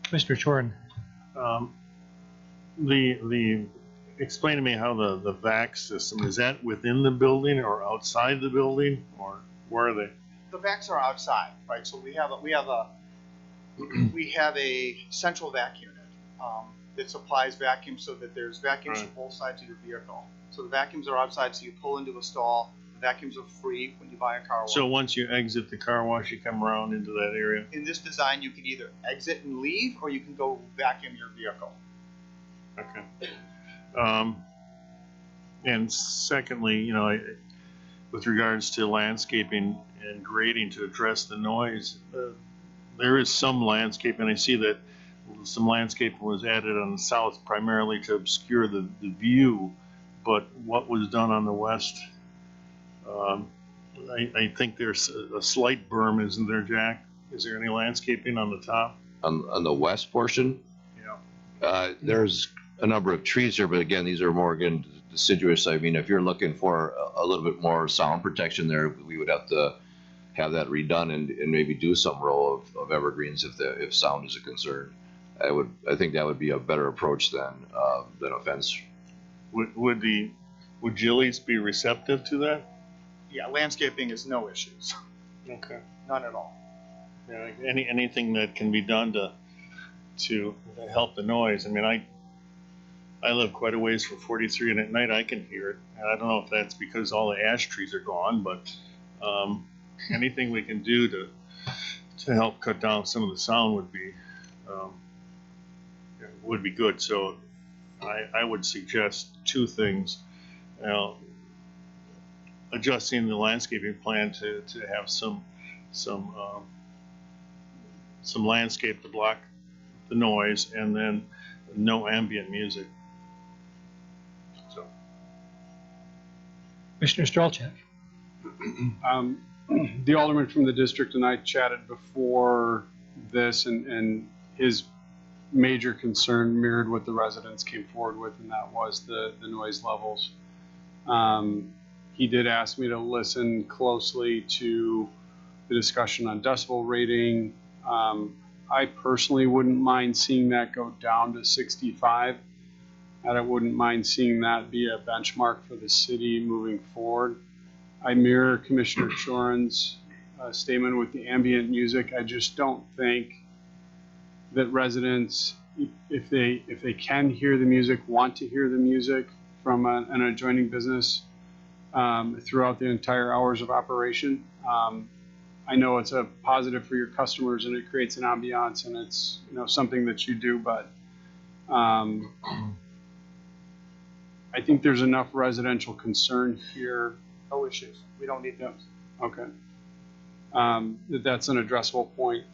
Mr. Chorin. Explain to me how the vac system, is that within the building or outside the building, or where are they? The vacs are outside, right? So we have a central vac unit that supplies vacuums so that there's vacuums Right. on both sides of your vehicle. So the vacuums are outside, so you pull into a stall. The vacuums are free when you buy a car wash. So once you exit the car wash, you come around into that area? In this design, you can either exit and leave, or you can go vacuum your vehicle. Okay. And secondly, with regards to landscaping and grading to address the noise, there is some landscaping. I see that some landscaping was added on the south primarily to obscure the view, but what was done on the west, I think there's a slight berm, isn't there, Jack? Is there any landscaping on the top? On the west portion, there's a number of trees here, but again, these are more, deciduous. I mean, if you're looking for a little bit more sound protection there, we would have to have that redone and maybe do some row of evergreens if sound is a concern. I think that would be a better approach than a fence. Would Gillies be receptive to that? Yeah, landscaping is no issues. Okay. None at all. Yeah, anything that can be done to help the noise. I mean, I live quite a ways from 43, and at night I can hear it. And I don't know if that's because all the ash trees are gone, but anything we can do to help cut down some of the sound would be good. So I would suggest two things. Adjusting the landscaping plan to have some landscape to block the noise, and then no ambient music. So, Commissioner Stralchek. The alderman from the district and I chatted before this, and his major concern mirrored what the residents came forward with, and that was the noise levels. He did ask me to listen closely to the discussion on decibel rating. I personally wouldn't mind seeing that go down to 65. And I wouldn't mind seeing that be a benchmark for the city moving forward. I mirror Commissioner Chorin's statement with the ambient music. I just don't think that residents, if they can hear the music, want to hear the music from an adjoining business throughout the entire hours of operation. I know it's a positive for your customers and it creates an ambiance, and it's something that you do, but I think there's enough residential concern here. No issues. We don't need those. Okay. That's an addressable point.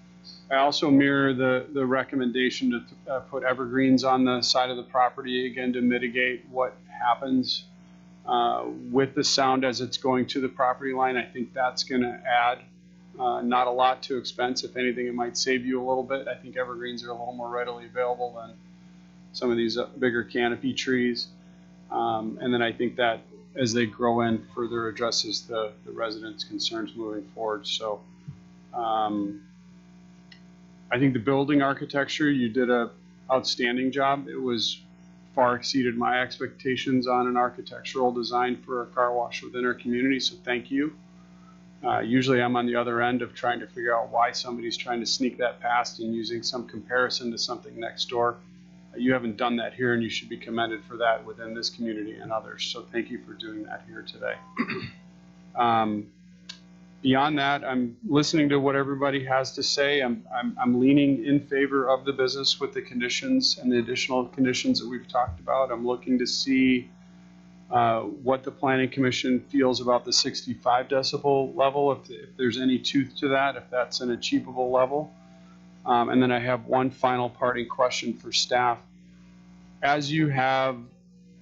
I also mirror the recommendation to put evergreens on the side of the property, again, to mitigate what happens with the sound as it's going to the property line. I think that's going to add not a lot to expense. If anything, it might save you a little bit. I think evergreens are a little more readily available than some of these bigger canopy trees. And then I think that as they grow in, further addresses the residents' concerns moving forward. So I think the building architecture, you did an outstanding job. It was far exceeded my expectations on an architectural design for a car wash within our community, so thank you. Usually I'm on the other end of trying to figure out why somebody's trying to sneak that past and using some comparison to something next door. You haven't done that here, and you should be commended for that within this community and others, so thank you for doing that here today. Beyond that, I'm listening to what everybody has to say. I'm leaning in favor of the business with the conditions and the additional conditions that we've talked about. I'm looking to see what the Planning Commission feels about the 65 decibel level, if there's any truth to that, if that's an achievable level. And then I have one final parting question for staff. as you have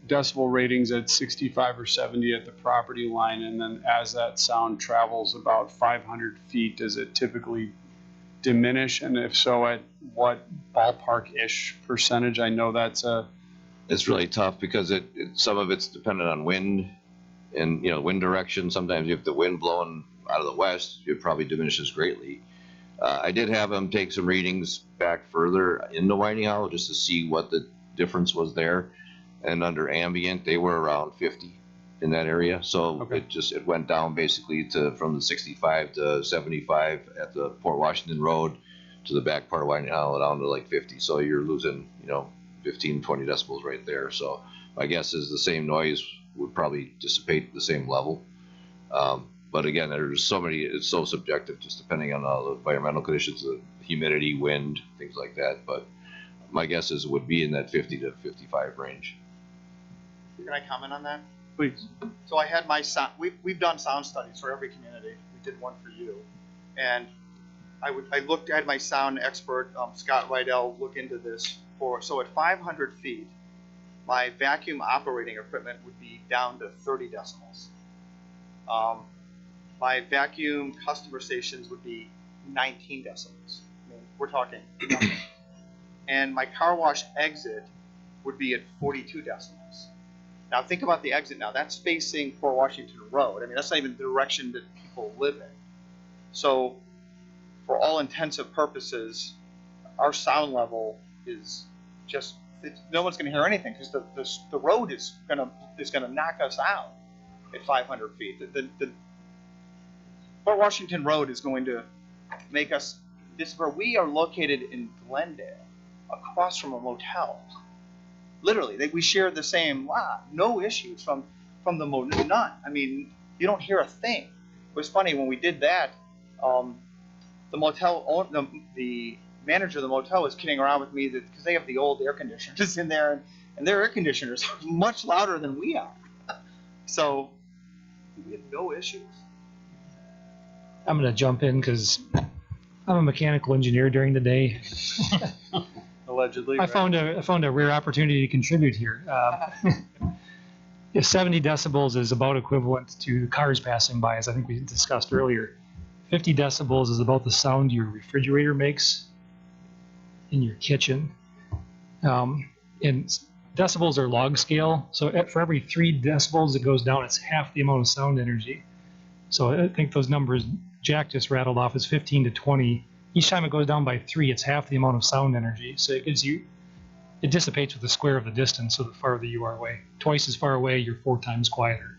decibel ratings at 65 or 70 at the property line, and then as that sound travels about 500 feet, does it typically diminish? And if so, at what ballpark-ish percentage? I know that's a... It's really tough because some of it's dependent on wind and, wind direction. Sometimes if the wind blowing out of the west, it probably diminishes greatly. I did have them take some readings back further into Whiting Hollow just to see what the difference was there. And under ambient, they were around 50 in that area. So Okay. it went down basically from the 65 to 75 at the Port Washington Road to the back part of Whiting Hollow down to like 50. So you're losing, 15, 20 decibels right there. So my guess is the same noise would probably dissipate the same level. But again, there's so many, it's so subjective just depending on all the environmental conditions, the humidity, wind, things like that. But my guess is it would be in that 50 to 55 range. Can I comment on that? Please. So I had my sound, we've done sound studies for every community. We did one for you. And I had my sound expert, Scott Rydell, look into this so at 500 feet, my vacuum operating equipment would be down to 30 decibels. My vacuum customer stations would be 19 decibels. I mean, we're talking nothing. And my car wash exit would be at 42 decibels. Now think about the exit now. That's facing Port Washington Road. I mean, that's not even the direction that people live in. So for all intensive purposes, our sound level is just, no one's going to hear anything because the road is going to knock us out at 500 feet. The Port Washington Road is going to make us, this is where we are located in Glendale, across from a motel. Literally, we share the same lot, no issues from the motel, none. I mean, you don't hear a thing. It was funny when we did that. The motel, the manager of the motel was kidding around with me because they have the old air conditioners in there, and their air conditioners are much louder than we are. So we have no issues. I'm going to jump in because I'm a mechanical engineer during the day. Allegedly. I found a rare opportunity to contribute here. If 70 decibels is about equivalent to cars passing by, as I think we discussed earlier, 50 decibels is about the sound your refrigerator makes in your kitchen. And decibels are log scale, so for every 3 decibels that goes down, it's half the amount of sound energy. So I think those numbers Jack just rattled off is 15 to 20. Each time it goes down by 3, it's half the amount of sound energy. So it dissipates with the square of the distance, so the farther you are away. Twice as far away, you're 4 times quieter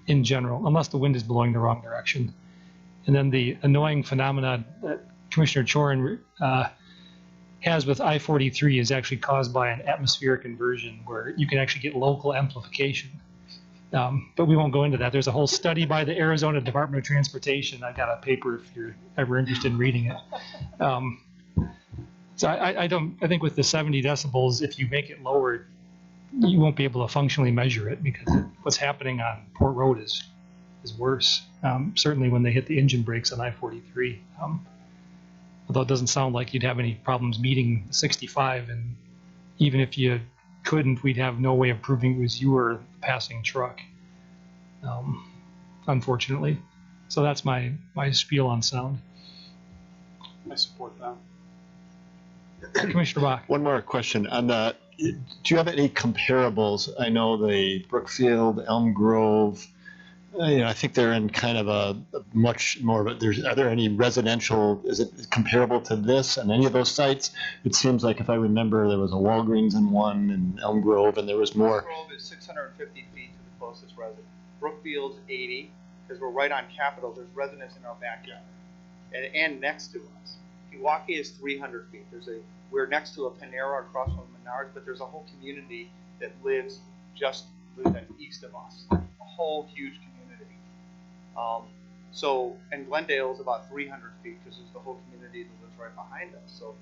in general, unless the wind is blowing the wrong direction. And then the annoying phenomena that Commissioner Chorin has with I-43 is actually caused by an atmospheric inversion where you can actually get local amplification. But we won't go into that. There's a whole study by the Arizona Department of Transportation. I've got a paper if you're ever interested in reading it. So I think with the 70 decibels, if you make it lower, you won't be able to functionally measure it because what's happening on Port Road is worse. Certainly when they hit the engine brakes on I-43. Although it doesn't sound like you'd have any problems meeting 65, and even if you couldn't, we'd have no way of proving it was you or the passing truck, unfortunately. So that's my spiel on sound. I support that. Commissioner Bach. One more question on the, do you have any comparables? I know the Brookfield, Elm Grove, I think they're in kind of a much more, but are there any residential, is it comparable to this and any of those sites? It seems like if I remember, there was a Walgreens in one in Elm Grove and there was more. Elm Grove is 650 feet to the closest resident. Brookfield's 80, because we're right on Capitol. There's residents in our backyard and next to us. Pewaukee is 300 feet. We're next to a Panera across from Menards, but there's a whole community that lives just east of us. A whole huge community. And Glendale is about 300 feet because there's the whole community that lives right behind us. So,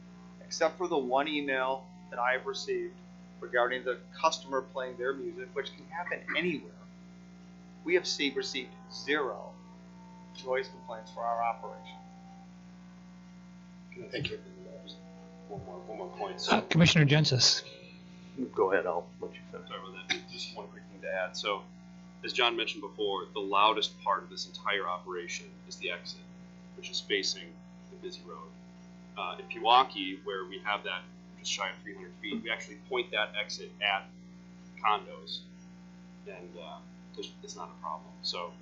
except for the one email that I have received regarding the customer playing their music, which can happen anywhere, we have received 0 noise complaints for our operation. Thank you. One more point. So, Commissioner Jensis. Go ahead, I'll let you finish. Sorry about that. Just one quick thing to add. So, as John mentioned before, the loudest part of this entire operation is the exit, which is facing the busy road. In Pewaukee, where we have that just shy of 300 feet, we actually point that exit at condos, and it's not a problem. So,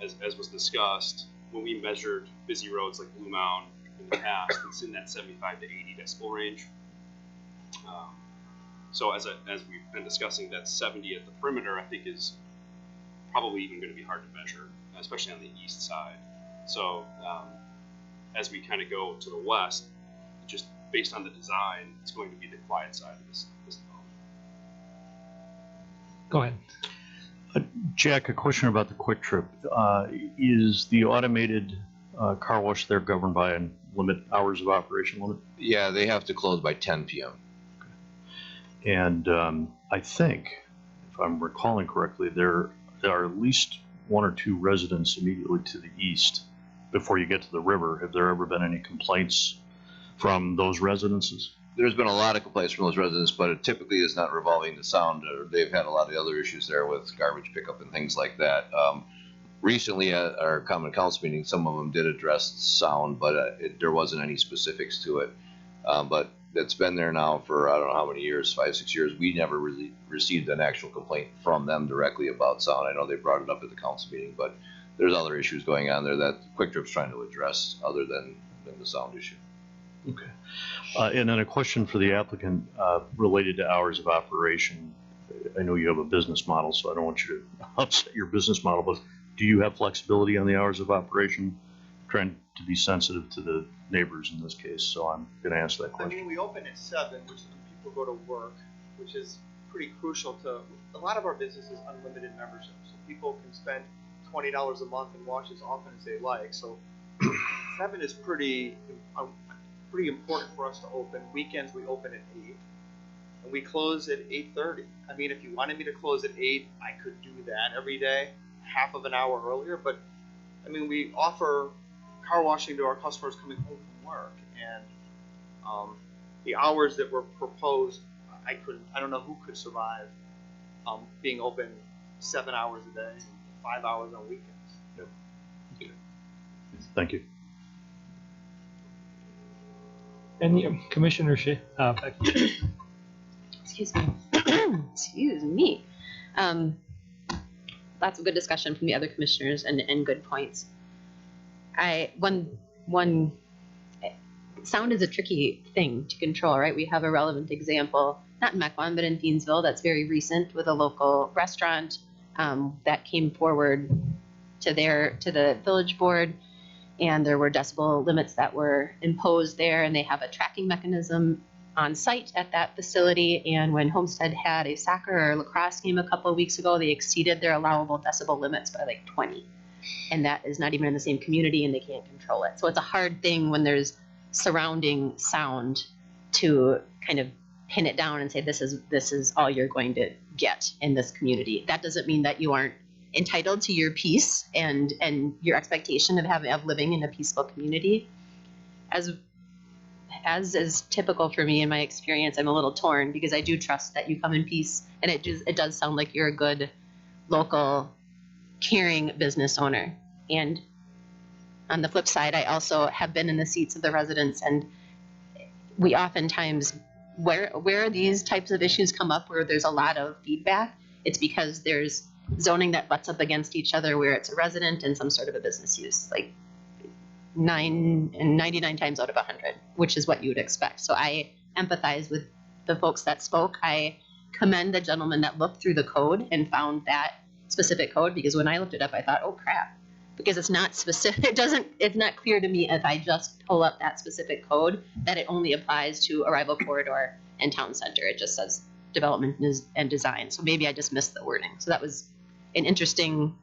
as was discussed, when we measured busy roads like Blue Mound in the past, it's in that 75 to 80 decibel range. So as we've been discussing, that 70 at the perimeter, I think, is probably even going to be hard to measure, especially on the east side. So as we kind of go to the west, just based on the design, it's going to be the quiet side of this development. Go ahead. Jack, a question about the Quick Trip. Is the automated car wash there governed by a hours of operation limit? Yeah, they have to close by 10 p.m. And I think, if I'm recalling correctly, there are at least one or two residents immediately to the east before you get to the river. Have there ever been any complaints from those residences? There's been a lot of complaints from those residents, but it typically is not revolving the sound. They've had a lot of other issues there with garbage pickup and things like that. Recently at our common council meeting, some of them did address sound, but there wasn't any specifics to it. But it's been there now for I don't know how many years, 5, 6 years. We never really received an actual complaint from them directly about sound. I know they brought it up at the council meeting, but there's other issues going on there that Quick Trip's trying to address other than the sound issue. Okay. And then a question for the applicant related to hours of operation. I know you have a business model, so I don't want you to upset your business model, but do you have flexibility on the hours of operation? Trying to be sensitive to the neighbors in this case, so I'm going to ask that I question. mean, we open at 7, which is when people go to work, which is pretty crucial to a lot of our business is unlimited membership. So people can spend $20 a month and wash as often as they like. So 7 is pretty important for us to open. Weekends we open at 8, and we close at 8:30. I mean, if you wanted me to close at 8, I could do that every day, half of an hour earlier. But I mean, we offer car washing to our customers coming home from work, and the hours that were proposed, I don't know who could survive being open 7 hours a day, 5 hours on weekends. Yep. Okay. Thank you. And Commissioner Becky. Excuse me. Excuse me. Lots of good discussion from the other commissioners and good points. One sound is a tricky thing to control, right? We have a relevant example, not in Mequon, but in Thiensville, that's very recent, with a local restaurant that came forward to the village board, and there were decibel limits that were imposed there, and they have a tracking mechanism on site at that facility. And when Homestead had a soccer or lacrosse game a couple of weeks ago, they exceeded their allowable decibel limits by like 20. And that is not even in the same community, and they can't control it. So it's a hard thing when there's surrounding sound to kind of pin it down and say, this is all you're going to get in this community. That doesn't mean that you aren't entitled to your peace and your expectation of living in a peaceful community. As is typical for me in my experience, I'm a little torn because I do trust that you come in peace, and it does sound like you're a good local caring business owner. And on the flip side, I also have been in the seats of the residents, and we oftentimes, where these types of issues come up where there's a lot of feedback, it's because there's zoning that butts up against each other where it's a resident and some sort of a business use, like 99 times out of 100, which is what you would expect. So I empathize with the folks that spoke. I commend the gentleman that looked through the code and found that specific code, because when I looked it up, I thought, oh crap, because it's not specific. It's not clear to me if I just pull up that specific code that it only applies to arrival corridor and town center. It just says development and design. So maybe I just missed the wording. So that was an interesting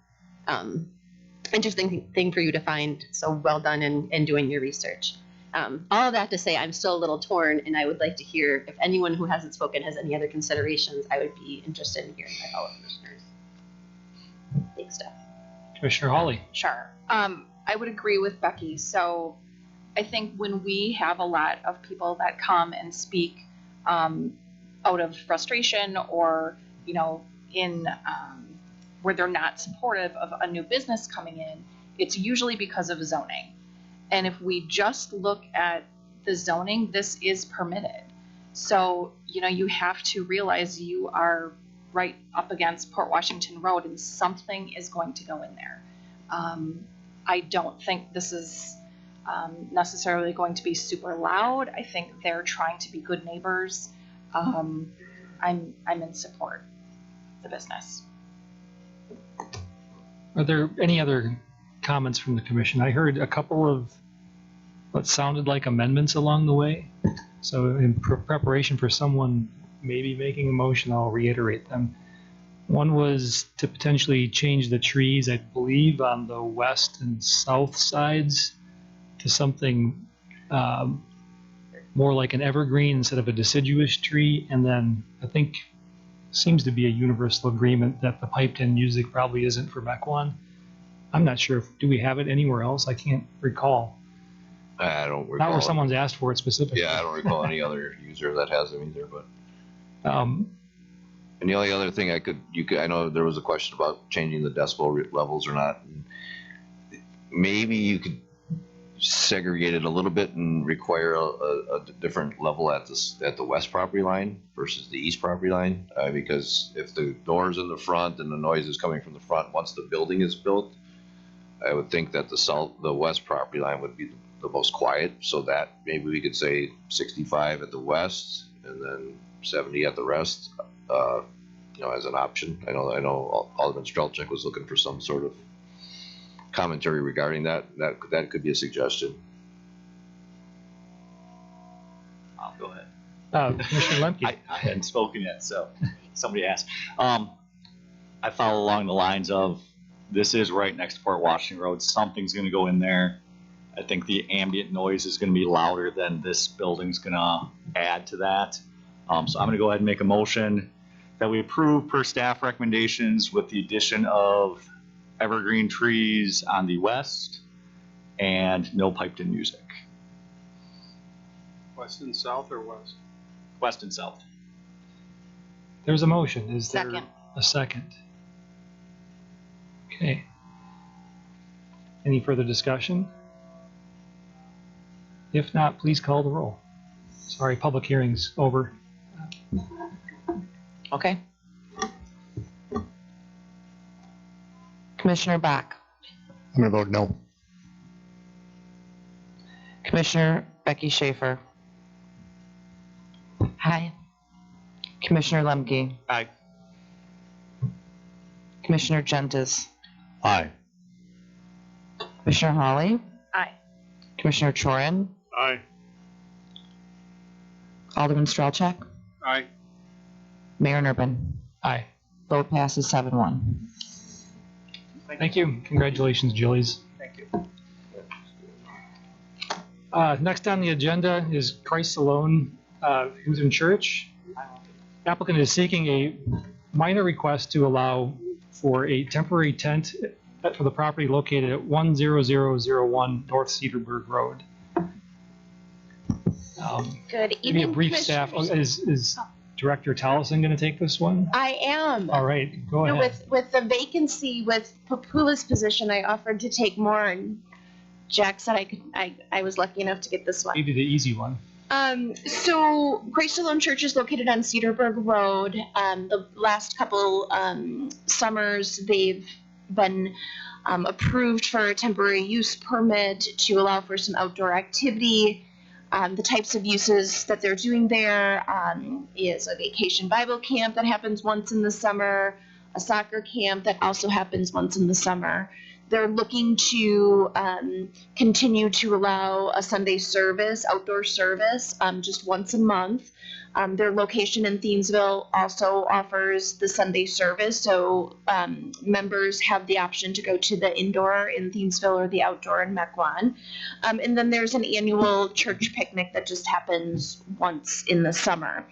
thing for you to find. So well done in doing your research. All of that to say, I'm still a little torn, and I would like to hear if anyone who hasn't spoken has any other considerations. I would be interested in hearing my fellow commissioners. Thanks, Steph. Commissioner Hawley. Sure. I would agree with Becky. So I think when we have a lot of people that come and speak, out of frustration or, in where they're not supportive of a new business coming in, it's usually because of zoning. And if we just look at the zoning, this is permitted. So, you have to realize you are right up against Port Washington Road and something is going to go in there. I don't think this is necessarily going to be super loud. I think they're trying to be good neighbors. I'm in support of the business. Are there any other comments from the commission? I heard a couple of what sounded like amendments along the way. So in preparation for someone maybe making a motion, I'll reiterate them. One was to potentially change the trees, I believe, on the west and south sides to something more like an evergreen instead of a deciduous tree. And then I think seems to be a universal agreement that the piped-in music probably isn't for Mequon. I'm not sure. Do we have it anywhere else? I can't recall. I don't recall. Not where someone's asked for it specifically. Yeah, I don't recall any other user that has them either, but. Um, And the only other thing I know there was a question about changing the decibel levels or not. Maybe you could segregate it a little bit and require a different level at the west property line versus the east property line, because if the door's in the front and the noise is coming from the front, once the building is built, I would think that the west property line would be the most quiet. So that maybe we could say 65 at the west and then 70 at the rest. As an option. I know Alderman Strelchuk was looking for some sort of commentary regarding that. That could be a suggestion. I'll go ahead. Commissioner Lemke. I hadn't spoken yet, so somebody asked. I follow along the lines of this is right next to Port Washington Road. Something's going to go in there. I think the ambient noise is going to be louder than this building's going to add to that. So I'm going to go ahead and make a motion that we approve per staff recommendations with the addition of evergreen trees on the west and no piped-in music. West and south or west? West and south. There's a motion. Is there Second. a second? Okay. Any further discussion? If not, please call the roll. Sorry, public hearing's over. Okay. Commissioner Bach, I'm going to vote no. Commissioner Becky Schaefer. Hi. Commissioner Lemke, Aye. Commissioner Gentis, Aye. Commissioner Hawley, Aye. Commissioner Chorin, Aye. Alderman Strelchuk, Aye. Mayor Nurbin. Aye. Vote passes 7-1. Thank you. Congratulations, Jillies. Thank you. Next on the agenda is Christ Alone Lutheran Church. Applicant is seeking a minor request to allow for a temporary tent for the property located at 10001 North Cedarburg Road. Good Maybe a evening, brief staff. Is Director Tallison going to take this one? I am. All right, go ahead. With the vacancy with Papula's position, I offered to take more, and Jack said I was lucky enough to get this one. Maybe the easy one. So Grace Alone Church is located on Cedarburg Road. The last couple summers, they've been approved for a temporary use permit to allow for some outdoor activity. The types of uses that they're doing there is a vacation Bible camp that happens once in the summer, a soccer camp that also happens once in the summer. They're looking to continue to allow a Sunday service, outdoor service, just once a month. Their location in Thiensville also offers the Sunday service, so members have the option to go to the indoor in Thiensville or the outdoor in Mequon. And then there's an annual church picnic that just happens once in the summer.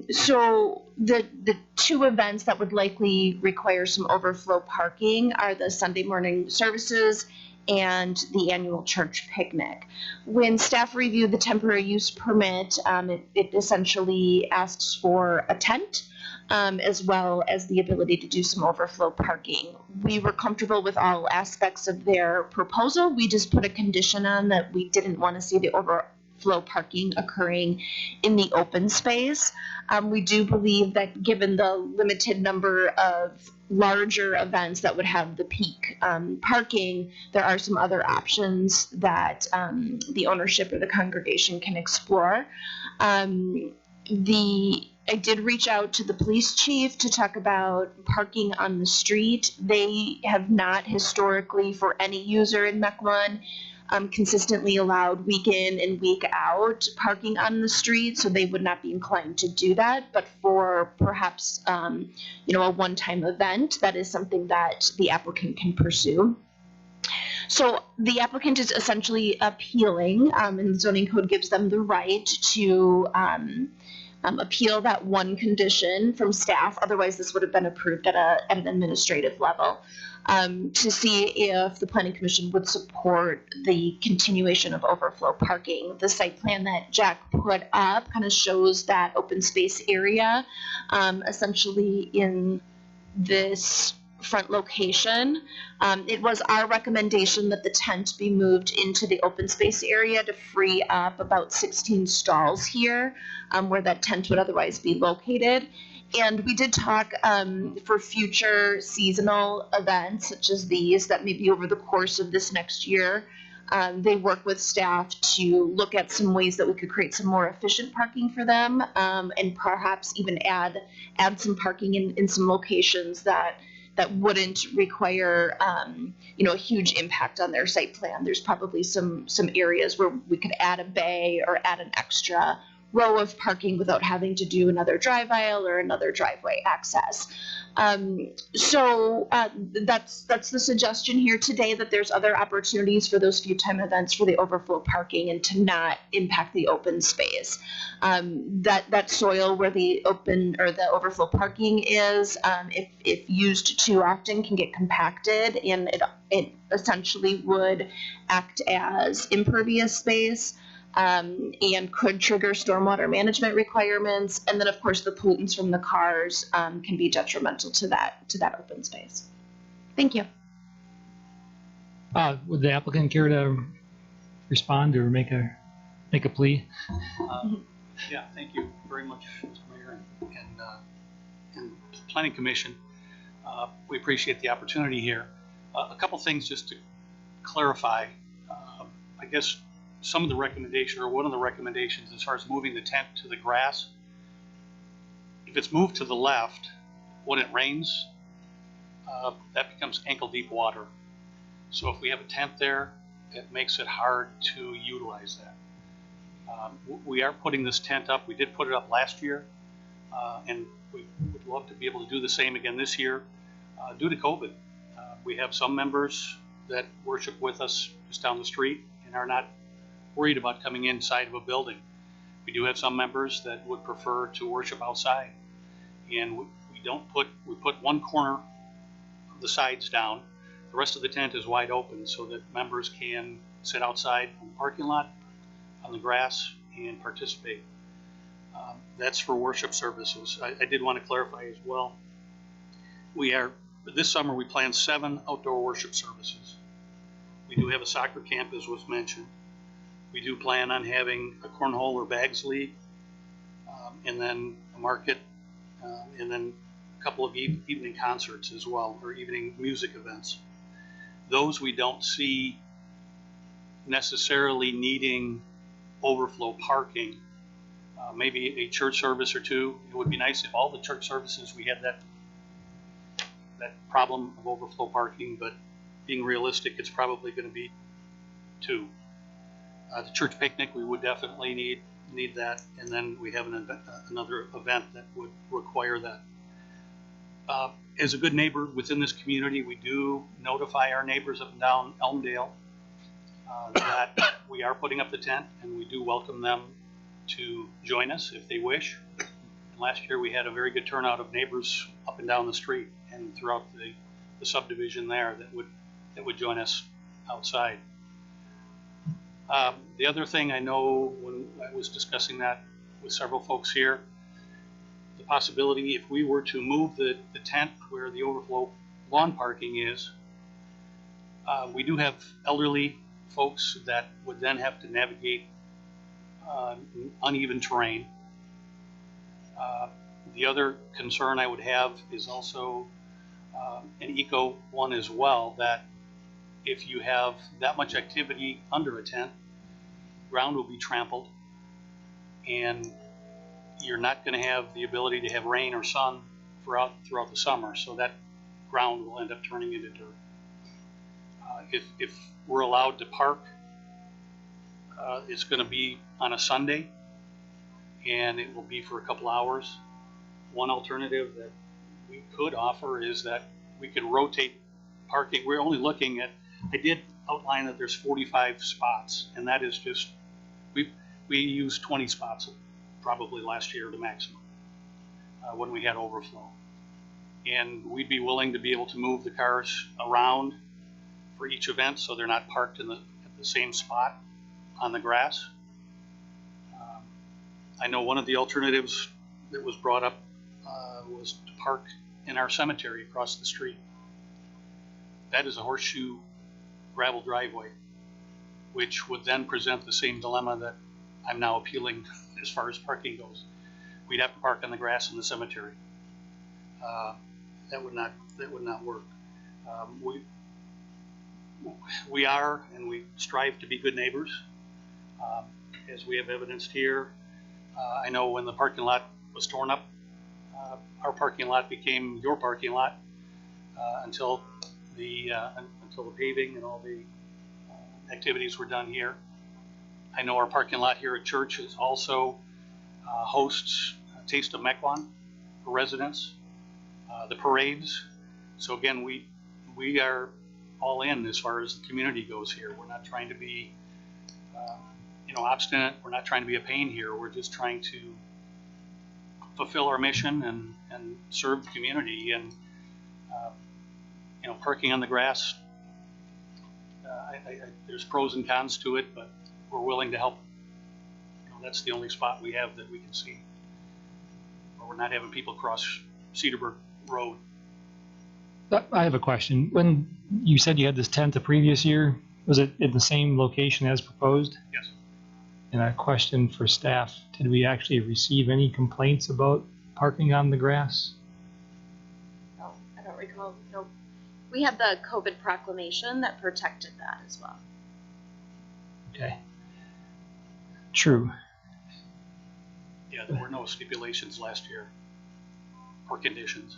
So the two events that would likely require some overflow parking are the Sunday morning services and the annual church picnic. When staff reviewed the temporary use permit, it essentially asks for a tent, as well as the ability to do some overflow parking. We were comfortable with all aspects of their proposal. We just put a condition on that we didn't want to see the overflow parking occurring in the open space. We do believe that given the limited number of larger events that would have the peak parking, there are some other options that the ownership or the congregation can explore. I did reach out to the police chief to talk about parking on the street. They have not historically, for any user in Mequon, consistently allowed week in and week out parking on the street, so they would not be inclined to do that. But for perhaps, a one-time event, that is something that the applicant can pursue. So the applicant is essentially appealing, and the zoning code gives them the right to appeal that one condition from staff. Otherwise, this would have been approved at an administrative level. To see if the planning commission would support the continuation of overflow parking. The site plan that Jack put up kind of shows that open space area, essentially in this front location. It was our recommendation that the tent be moved into the open space area to free up about 16 stalls here, where that tent would otherwise be located. And we did talk for future seasonal events such as these that may be over the course of this next year. They work with staff to look at some ways that we could create some more efficient parking for them, and perhaps even add some parking in some locations that wouldn't require a huge impact on their site plan. There's probably some areas where we could add a bay or add an extra row of parking without having to do another drive aisle or another driveway access. So that's the suggestion here today, that there's other opportunities for those few time events for the overflow parking and to not impact the open space. That soil where the open or the overflow parking is, if used too often, can get compacted, and it essentially would act as impervious space. And could trigger stormwater management requirements, and then of course the pollutants from the cars can be detrimental to that open space. Thank you. Would the applicant care to respond or make a plea? Yeah, thank you very much, Mr. Mayor and Planning Commission. We appreciate the opportunity here. A couple things just to clarify. I guess some of the recommendation, or one of the recommendations as far as moving the tent to the grass, if it's moved to the left, when it rains, that becomes ankle deep water. So if we have a tent there, it makes it hard to utilize that. We are putting this tent up. We did put it up last year, and we would love to be able to do the same again this year. Due to COVID, we have some members that worship with us just down the street and are not worried about coming inside of a building. We do have some members that would prefer to worship outside, and we put one corner of the sides down. The rest of the tent is wide open so that members can sit outside in the parking lot on the grass and participate. That's for worship services. I did want to clarify as well. This summer we plan 7 outdoor worship services. We do have a soccer camp, as was mentioned. We do plan on having a cornhole or bags league, and then a market, and then a couple of evening concerts as well, or evening music events. Those we don't see necessarily needing overflow parking. Maybe a church service or two. It would be nice if all the church services we had that problem of overflow parking, but being realistic, it's probably going to be 2. The church picnic, we would definitely need that, and then we have another event that would require that. As a good neighbor within this community, we do notify our neighbors up and down Elmdale that we are putting up the tent, and we do welcome them to join us if they wish. And last year we had a very good turnout of neighbors up and down the street and throughout the subdivision there that would join us outside. The other thing I know when I was discussing that with several folks here, the possibility if we were to move the tent where the overflow lawn parking is, we do have elderly folks that would then have to navigate uneven terrain. The other concern I would have is also an eco one as well, that if you have that much activity under a tent, ground will be trampled, and you're not going to have the ability to have rain or sun throughout the summer, so that ground will end up turning into dirt. If we're allowed to park, it's going to be on a Sunday, and it will be for a couple hours. One alternative that we could offer is that we could rotate parking. We're only looking at, I did outline that there's 45 spots, and that is just, we used 20 spots probably last year, the maximum, when we had overflow. And we'd be willing to be able to move the cars around for each event so they're not parked at the same spot on the grass. I know one of the alternatives that was brought up was to park in our cemetery across the street. That is a horseshoe gravel driveway, which would then present the same dilemma that I'm now appealing as far as parking goes. We'd have to park on the grass in the cemetery. That would not work. We are, and we strive to be good neighbors, as we have evidenced here. I know when the parking lot was torn up, our parking lot became your parking lot until the paving and all the activities were done here. I know our parking lot here at church is also hosts a Taste of Mequon for residents, the parades. So again, we are all in as far as the community goes here. We're not trying to be obstinate. We're not trying to be a pain here. We're just trying to fulfill our mission and serve the community. And parking on the grass, there's pros and cons to it, but we're willing to help. That's the only spot we have that we can see, or we're not having people cross Cedarburg Road. I have a question. When you said you had this tent the previous year, was it in the same location as proposed? Yes. And a question for staff, did we actually receive any complaints about parking on the grass? No, I don't recall. No. We had the COVID proclamation that protected that as well. Okay. True. Yeah, there were no stipulations last year or conditions.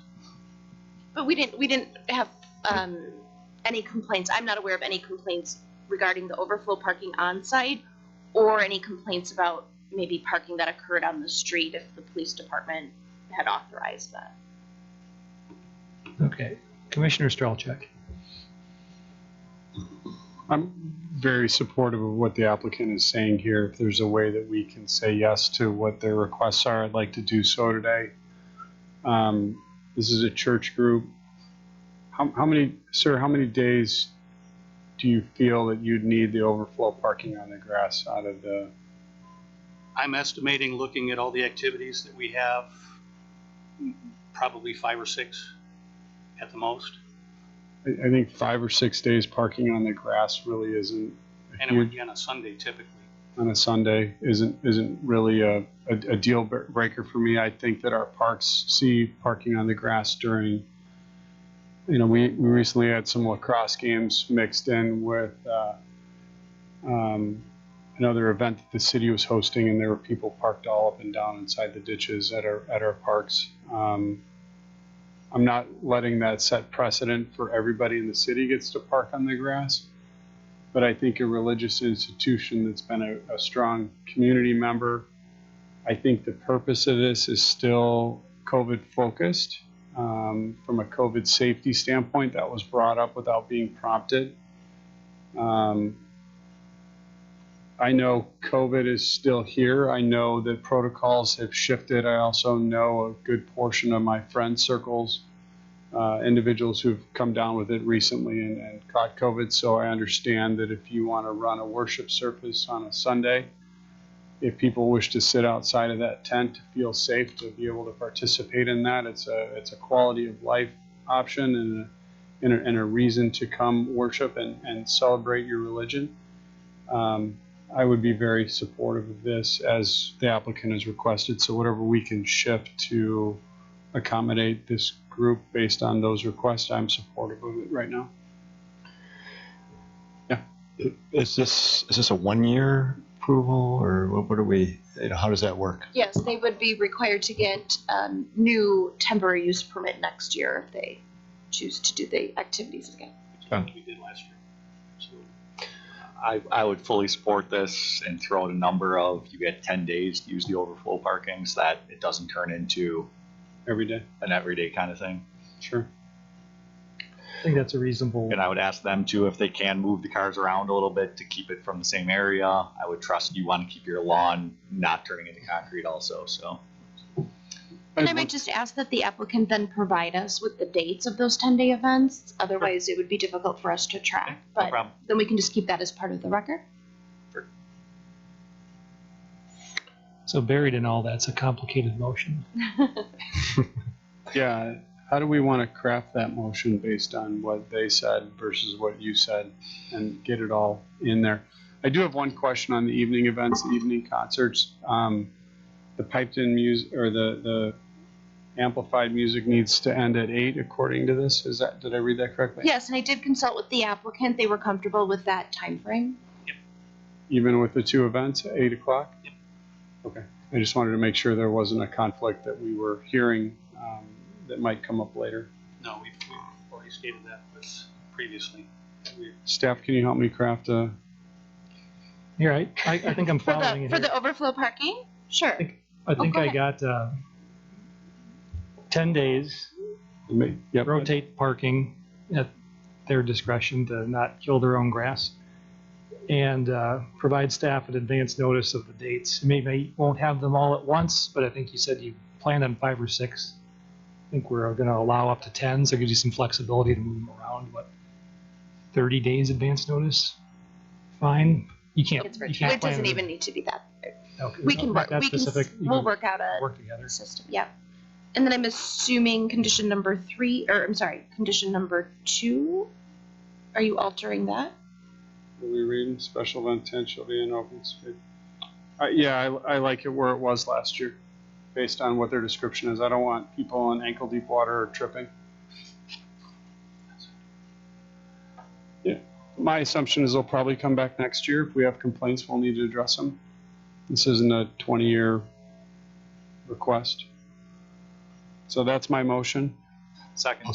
But we didn't have any complaints. I'm not aware of any complaints regarding the overflow parking on site, or any complaints about maybe parking that occurred on the street if the police department had authorized that. Okay. Commissioner Strelchak. I'm very supportive of what the applicant is saying here. If there's a way that we can say yes to what their requests are, I'd like to do so today. This is a church group. How many days do you feel that you'd need the overflow parking on the grass out of the? I'm estimating, looking at all the activities that we have, probably 5 or 6 at the most. I think 5 or 6 days parking on the grass really isn't. And it would be on a Sunday typically. On a Sunday isn't really a deal breaker for me. I think that our parks see parking on the grass during, we recently had some lacrosse games mixed in with another event that the city was hosting, and there were people parked all up and down inside the ditches at our parks. I'm not letting that set precedent for everybody in the city gets to park on the grass. But I think a religious institution that's been a strong community member, I think the purpose of this is still COVID focused. From a COVID safety standpoint, that was brought up without being prompted. I know COVID is still here. I know that protocols have shifted. I also know a good portion of my friend circles individuals who've come down with it recently and caught COVID. So I understand that if you want to run a worship service on a Sunday, if people wish to sit outside of that tent to feel safe to be able to participate in that, it's a quality of life option and a reason to come worship and celebrate your religion. I would be very supportive of this as the applicant has requested. So whatever we can shift to accommodate this group based on those requests, I'm supportive of it right now. Yeah. Is this a 1-year approval, or what are we, how does that work? Yes, they would be required to get new temporary use permit next year if they choose to do the activities again. We did last year. Absolutely. I would fully support this and throw out a number of, you get 10 days to use the overflow parking so that it doesn't turn into Every day. an everyday kind of thing. Sure. I think that's a reasonable. And I would ask them to, if they can move the cars around a little bit to keep it from the same area. I would trust you want to keep your lawn not turning into concrete also, so. And I might just ask that the applicant then provide us with the dates of those 10-day events. Otherwise, it would be difficult for us to track. No But problem. then we can just keep that as part of the record. So buried in all that's a complicated motion. Yeah. How do we want to craft that motion based on what they said versus what you said and get it all in there? I do have one question on the evening events, the evening concerts. The piped-in music or the amplified music needs to end at 8 according to this. Did I read that correctly? Yes, and I did consult with the applicant. They were comfortable with that time frame. Even with the 2 events at 8 o'clock? Yep. Okay. I just wanted to make sure there wasn't a conflict that we were hearing that might come up later. No, we've already stated that previously. Staff, can you help me craft a? Here, I think I'm For following the it for here. the overflow parking? Sure. I think go I ahead. got 10 days, Yep. rotate parking at their discretion to not kill their own grass, and provide staff an advance notice of the dates. Maybe won't have them all at once, but I think you said you planned on 5 or 6. I think we're going to allow up to 10, so it gives you some flexibility to move them around. What, 30 days advance notice? Fine. You can't. It's You virtual. can't It doesn't plan even need to be that. Okay, We can not work. that We can. specific. You We'll can work out a work together. system. Yeah. And then I'm assuming condition number 3, or I'm sorry, condition number 2. Are you altering that? Are we reading special event tent shall be in open space? Yeah, I like it where it was last year, based on what their description is. I don't want people in ankle deep water or tripping. Yeah, my assumption is they'll probably come back next year. If we have complaints, we'll need to address them. This isn't a 20-year request. So that's my motion. Second.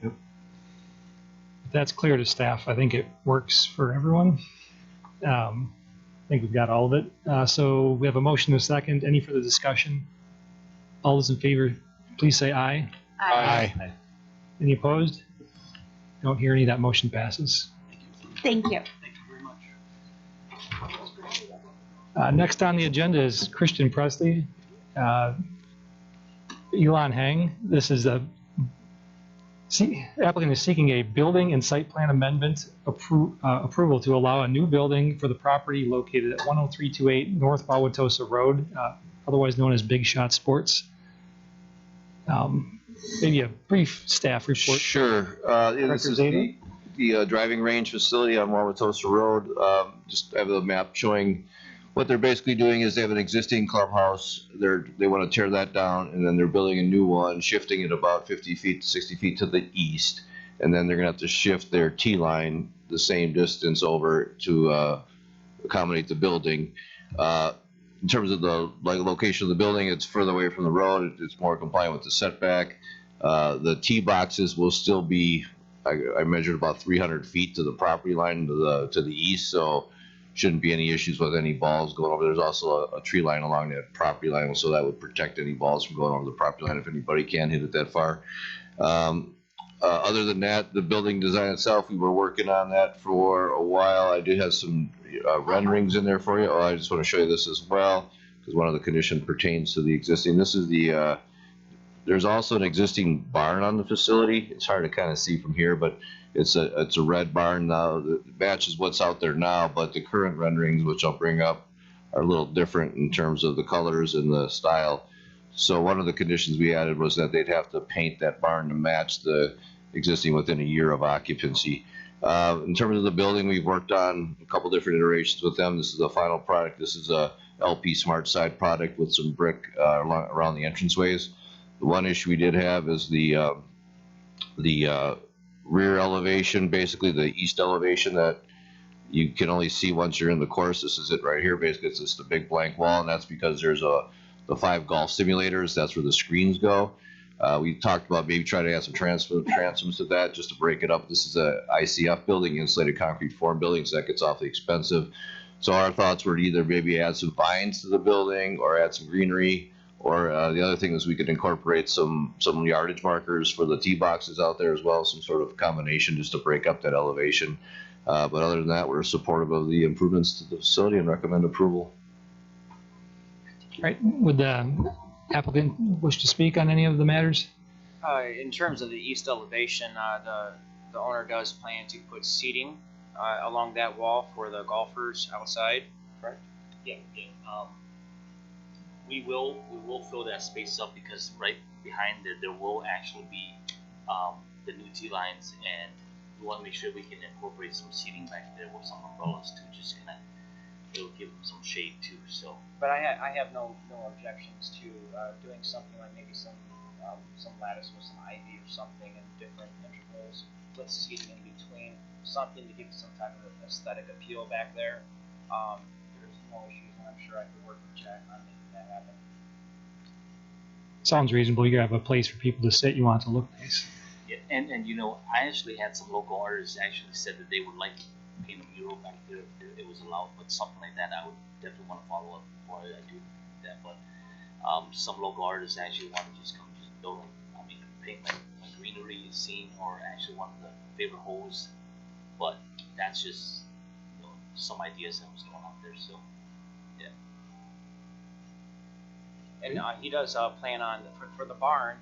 If that's clear to staff, I think it works for everyone. I think we've got all of it. So we have a motion and a second. Any further discussion? All those in favor, please say aye. Aye. Any opposed? Don't hear any. That motion passes. Thank you. Thank you very much. Next on the agenda is Christian Presley, Elon Hang. This is the applicant is seeking a building and site plan amendment approval to allow a new building for the property located at 10328 North Wauwatosa Road, otherwise known as Big Shot Sports. Maybe a brief staff report. Sure. This is the driving range facility on Wauwatosa Road. Just have the map showing what they're basically doing is they have an existing clubhouse. They want to tear that down, and then they're building a new one, shifting it about 50 feet, 60 feet to the east. And then they're going to have to shift their T-line the same distance over to accommodate the building. In terms of the location of the building, it's further away from the road. It's more compliant with the setback. The tee boxes will still be, I measured about 300 feet to the property line to the east, so shouldn't be any issues with any balls going over. There's also a tree line along that property line, so that would protect any balls from going over the property line if anybody can hit it that far. Other than that, the building design itself, we were working on that for a while. I did have some renderings in there for you. I just want to show you this as well, because one of the conditions pertains to the existing. This is the There's also an existing barn on the facility. It's hard to kind of see from here, but it's a red barn now that matches what's out there now, but the current renderings, which I'll bring up, are a little different in terms of the colors and the style. So one of the conditions we added was that they'd have to paint that barn to match the existing within a year of occupancy. In terms of the building, we've worked on a couple different iterations with them. This is the final product. This is a LP Smart Side product with some brick around the entranceways. The one issue we did have is the rear elevation, basically the east elevation that you can only see once you're in the course. This is it right here. Basically, it's just a big blank wall, and that's because there's the 5 golf simulators. That's where the screens go. We talked about maybe trying to add some transoms to that just to break it up. This is a ICF building, insulated concrete form building, so that gets awfully expensive. So our thoughts were to either maybe add some vines to the building or add some greenery, or the other thing is we could incorporate some yardage markers for the tee boxes out there as well, some sort of combination just to break up that elevation. But other than that, we're supportive of the improvements to the facility and recommend approval. All right, would the applicant wish to speak on any of the matters? In terms of the east elevation, the owner does plan to put seating along that wall for the golfers outside, correct? Yeah. We will fill that space up because right behind there will actually be the new tee lines, and we want to make sure we can incorporate some seating back there with some umbrellas to just kind of, it'll give them some shade too. So. But I have no objections to doing something like maybe some lattice with some ivy or something in different intervals with seating in between, something to give some type of aesthetic appeal back there. There's no issues, and I'm sure I could work with Jack on making that happen. Sounds reasonable. You have a place for people to sit. You want it to look nice. Yeah, and I actually had some local artists actually said that they would like to paint a mural back there if it was allowed, but something like that I would definitely want to follow up before I do that. But some local artists actually want to just come to the building. Paint like a greenery scene or actually one of the favorite holes. But that's just some ideas that was going on there. So yeah. And he does plan on for the barn,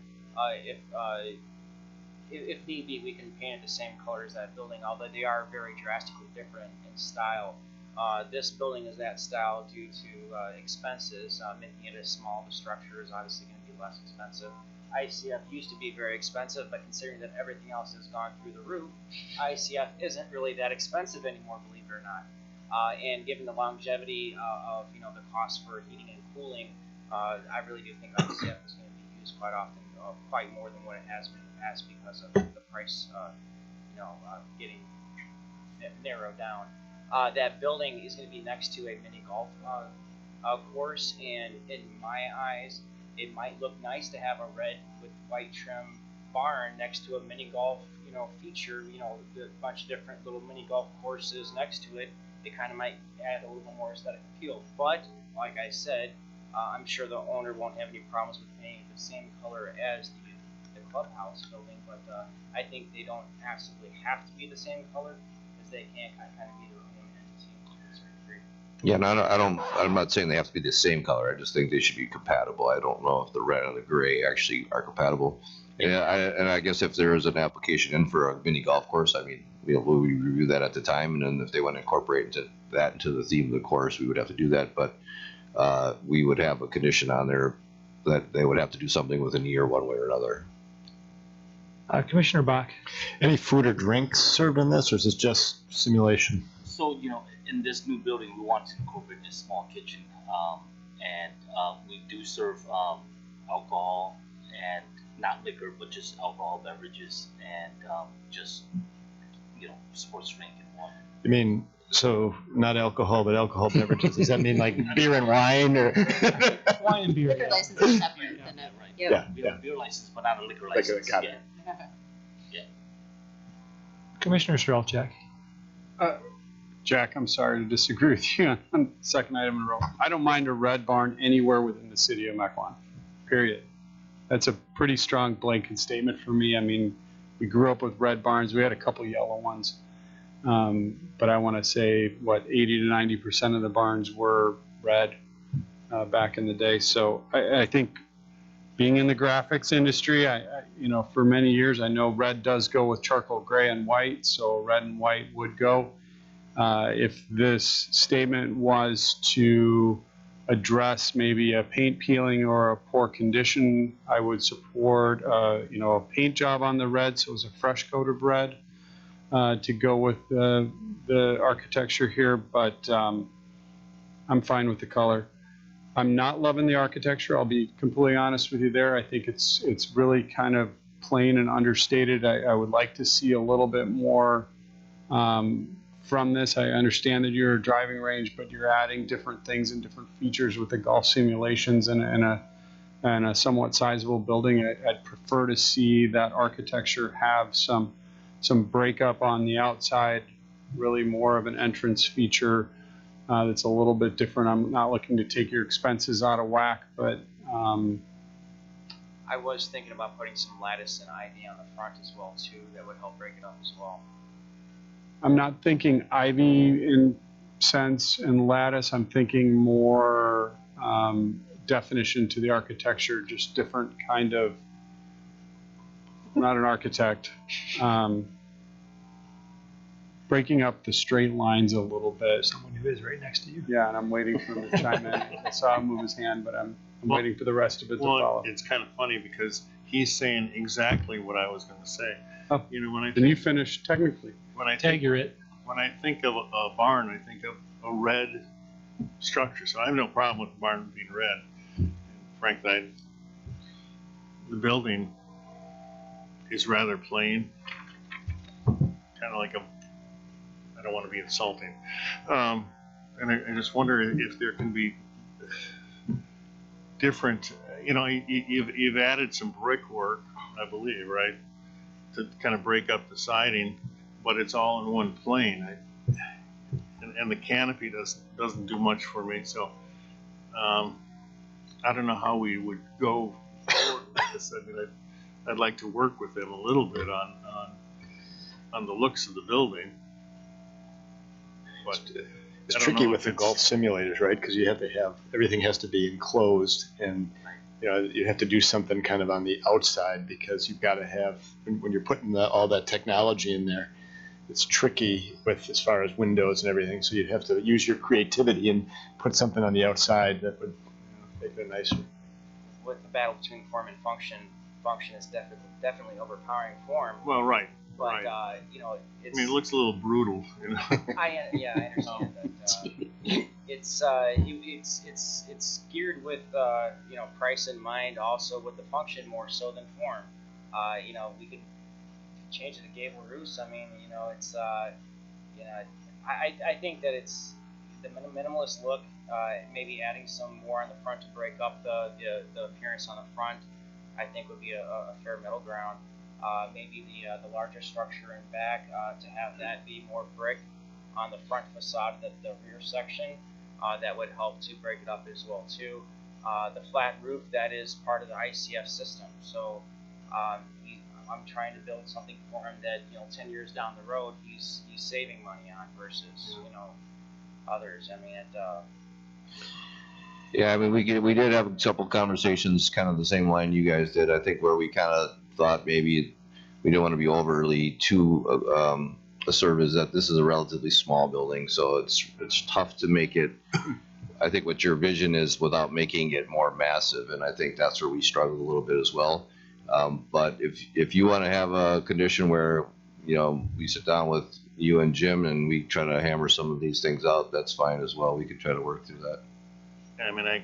if need be, we can paint it the same color as that building, although they are very drastically different in style. This building is that style due to expenses. Making it as small, the structure is obviously going to be less expensive. ICF used to be very expensive, but considering that everything else has gone through the roof, ICF isn't really that expensive anymore, believe it or not. And given the longevity of the cost for heating and cooling, I really do think ICF is going to be used quite often, quite more than what it has been in the past because of the price, getting narrowed down. That building is going to be next to a mini golf course, and in my eyes, it might look nice to have a red with white trim barn next to a mini golf, feature, a bunch of different little mini golf courses next to it. It kind of might add a little more aesthetic appeal. But, like I said, I'm sure the owner won't have any problems with painting the same color as the clubhouse building, but I think they don't absolutely have to be the same color, because they can kind of be their own entity to a certain degree. Yeah, no, I'm not saying they have to be the same color. I just think they should be compatible. I don't know if the red and the gray actually are compatible. And I guess if there is an application in for a mini golf course, we'll review that at the time, and then if they want to incorporate into the theme of the course, we would have to do that. But we would have a condition on there that they would have to do something within a year, one way or another. Commissioner Bach. Any food or drinks served in this, or is this just simulation? So, in this new building, we want to incorporate a small kitchen, and we do serve alcohol, and not liquor, but just alcohol beverages, and sports drink and water. You mean, so not alcohol, but alcohol beverages? Does that mean like beer and wine, or? Wine and beer. Liquor license is separate than it. Right. Yep. We have a beer license, but not a liquor license. Got it. Yeah. Commissioner Strelchak. Jack, I'm sorry to disagree with you on the second item in a row. I don't mind a red barn anywhere within the city of Mequon, period. That's a pretty strong blanket statement for me. We grew up with red barns. We had a couple yellow ones. But I want to say, 80 to 90% of the barns were red back in the day. So I think being in the graphics industry, for many years, I know red does go with charcoal gray and white, so red and white would go. If this statement was to address maybe a paint peeling or a poor condition, I would support, a paint job on the red, so it's a fresh coat of red to go with the architecture here, but I'm fine with the color. I'm not loving the architecture. I'll be completely honest with you there. I think it's really kind of plain and understated. I would like to see a little bit more from this. I understand that you're a driving range, but you're adding different things and different features with the golf simulations and a somewhat sizable building. I'd prefer to see that architecture have some breakup on the outside, really more of an entrance feature that's a little bit different. I'm not looking to take your expenses out of whack, but I was thinking about putting some lattice and ivy on the front as well too. That would help break it up as well. I'm not thinking ivy in sense and lattice. I'm thinking more definition to the architecture, just different kind of, I'm not an architect. Breaking up the straight lines a little bit. Someone who is right next to you. Yeah, and I'm waiting for him to chime in. I saw him move his hand, but I'm waiting for the rest of it to follow. It's kind of funny because he's saying exactly what I was going to say. Oh, when I then you finish technically. When I Tagger it. When I think of a barn, I think of a red structure. So I have no problem with the barn being red. And frankly, the building is rather plain, kind of like I don't want to be insulting. And I just wonder if there can be different, you've added some brickwork, I believe, right, to kind of break up the siding, but it's all in one plane. And the canopy doesn't do much for me. So I don't know how we would go forward with this. I mean, I'd like to work with them a little bit on the looks of the building. But it's tricky with the golf simulators, right? Because you have to have, everything has to be enclosed, and you have to do something kind of on the outside because you've got to have, when you're putting all that technology in there, it's tricky with as far as windows and everything. So you'd have to use your creativity and put something on the outside that would make it nicer. With the battle between form and function is definitely overpowering form. Well, right. But right. It's. I mean, it looks a little brutal. I understand that. It's geared with price in mind, also with the function more so than form. We could change the gable roofs. I mean, it's I think that it's the minimalist look. Maybe adding some more on the front to break up the appearance on the front, I think would be a fair middle ground. Maybe the larger structure in back to have that be more brick on the front facade, the rear section, that would help to break it up as well too. The flat roof, that is part of the ICF system, so I'm trying to build something for him that 10 years down the road he's saving money on versus others. I mean Yeah, I mean, we did have a couple conversations, kind of the same line you guys did. I think where we kind of thought maybe we didn't want to be overly too assertive is that this is a relatively small building, so it's tough to make it. I think what your vision is without making it more massive, and I think that's where we struggled a little bit as well. But if you want to have a condition where we sit down with you and Jim and we try to hammer some of these things out, that's fine as well. We could try to work through that. I mean, I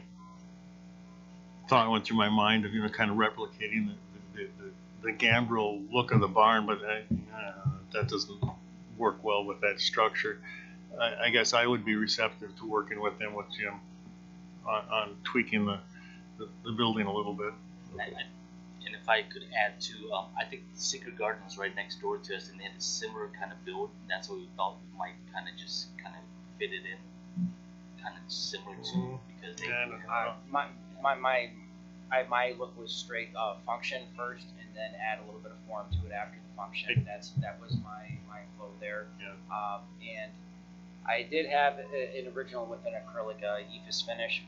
thought went through my mind of kind of replicating the gambrel look of the barn, but that doesn't work well with that structure. I guess I would be receptive to working with them, with Jim, on tweaking the building a little bit. And if I could add to, I think Secret Garden was right next door to us, and they had a similar kind of build. That's what we thought we might kind of fit it in, kind of similar to, because they. My look was straight function first, and then add a little bit of form to it after the function. That was my flow there. Yeah. And I did have an original with an acrylic EFIS finish.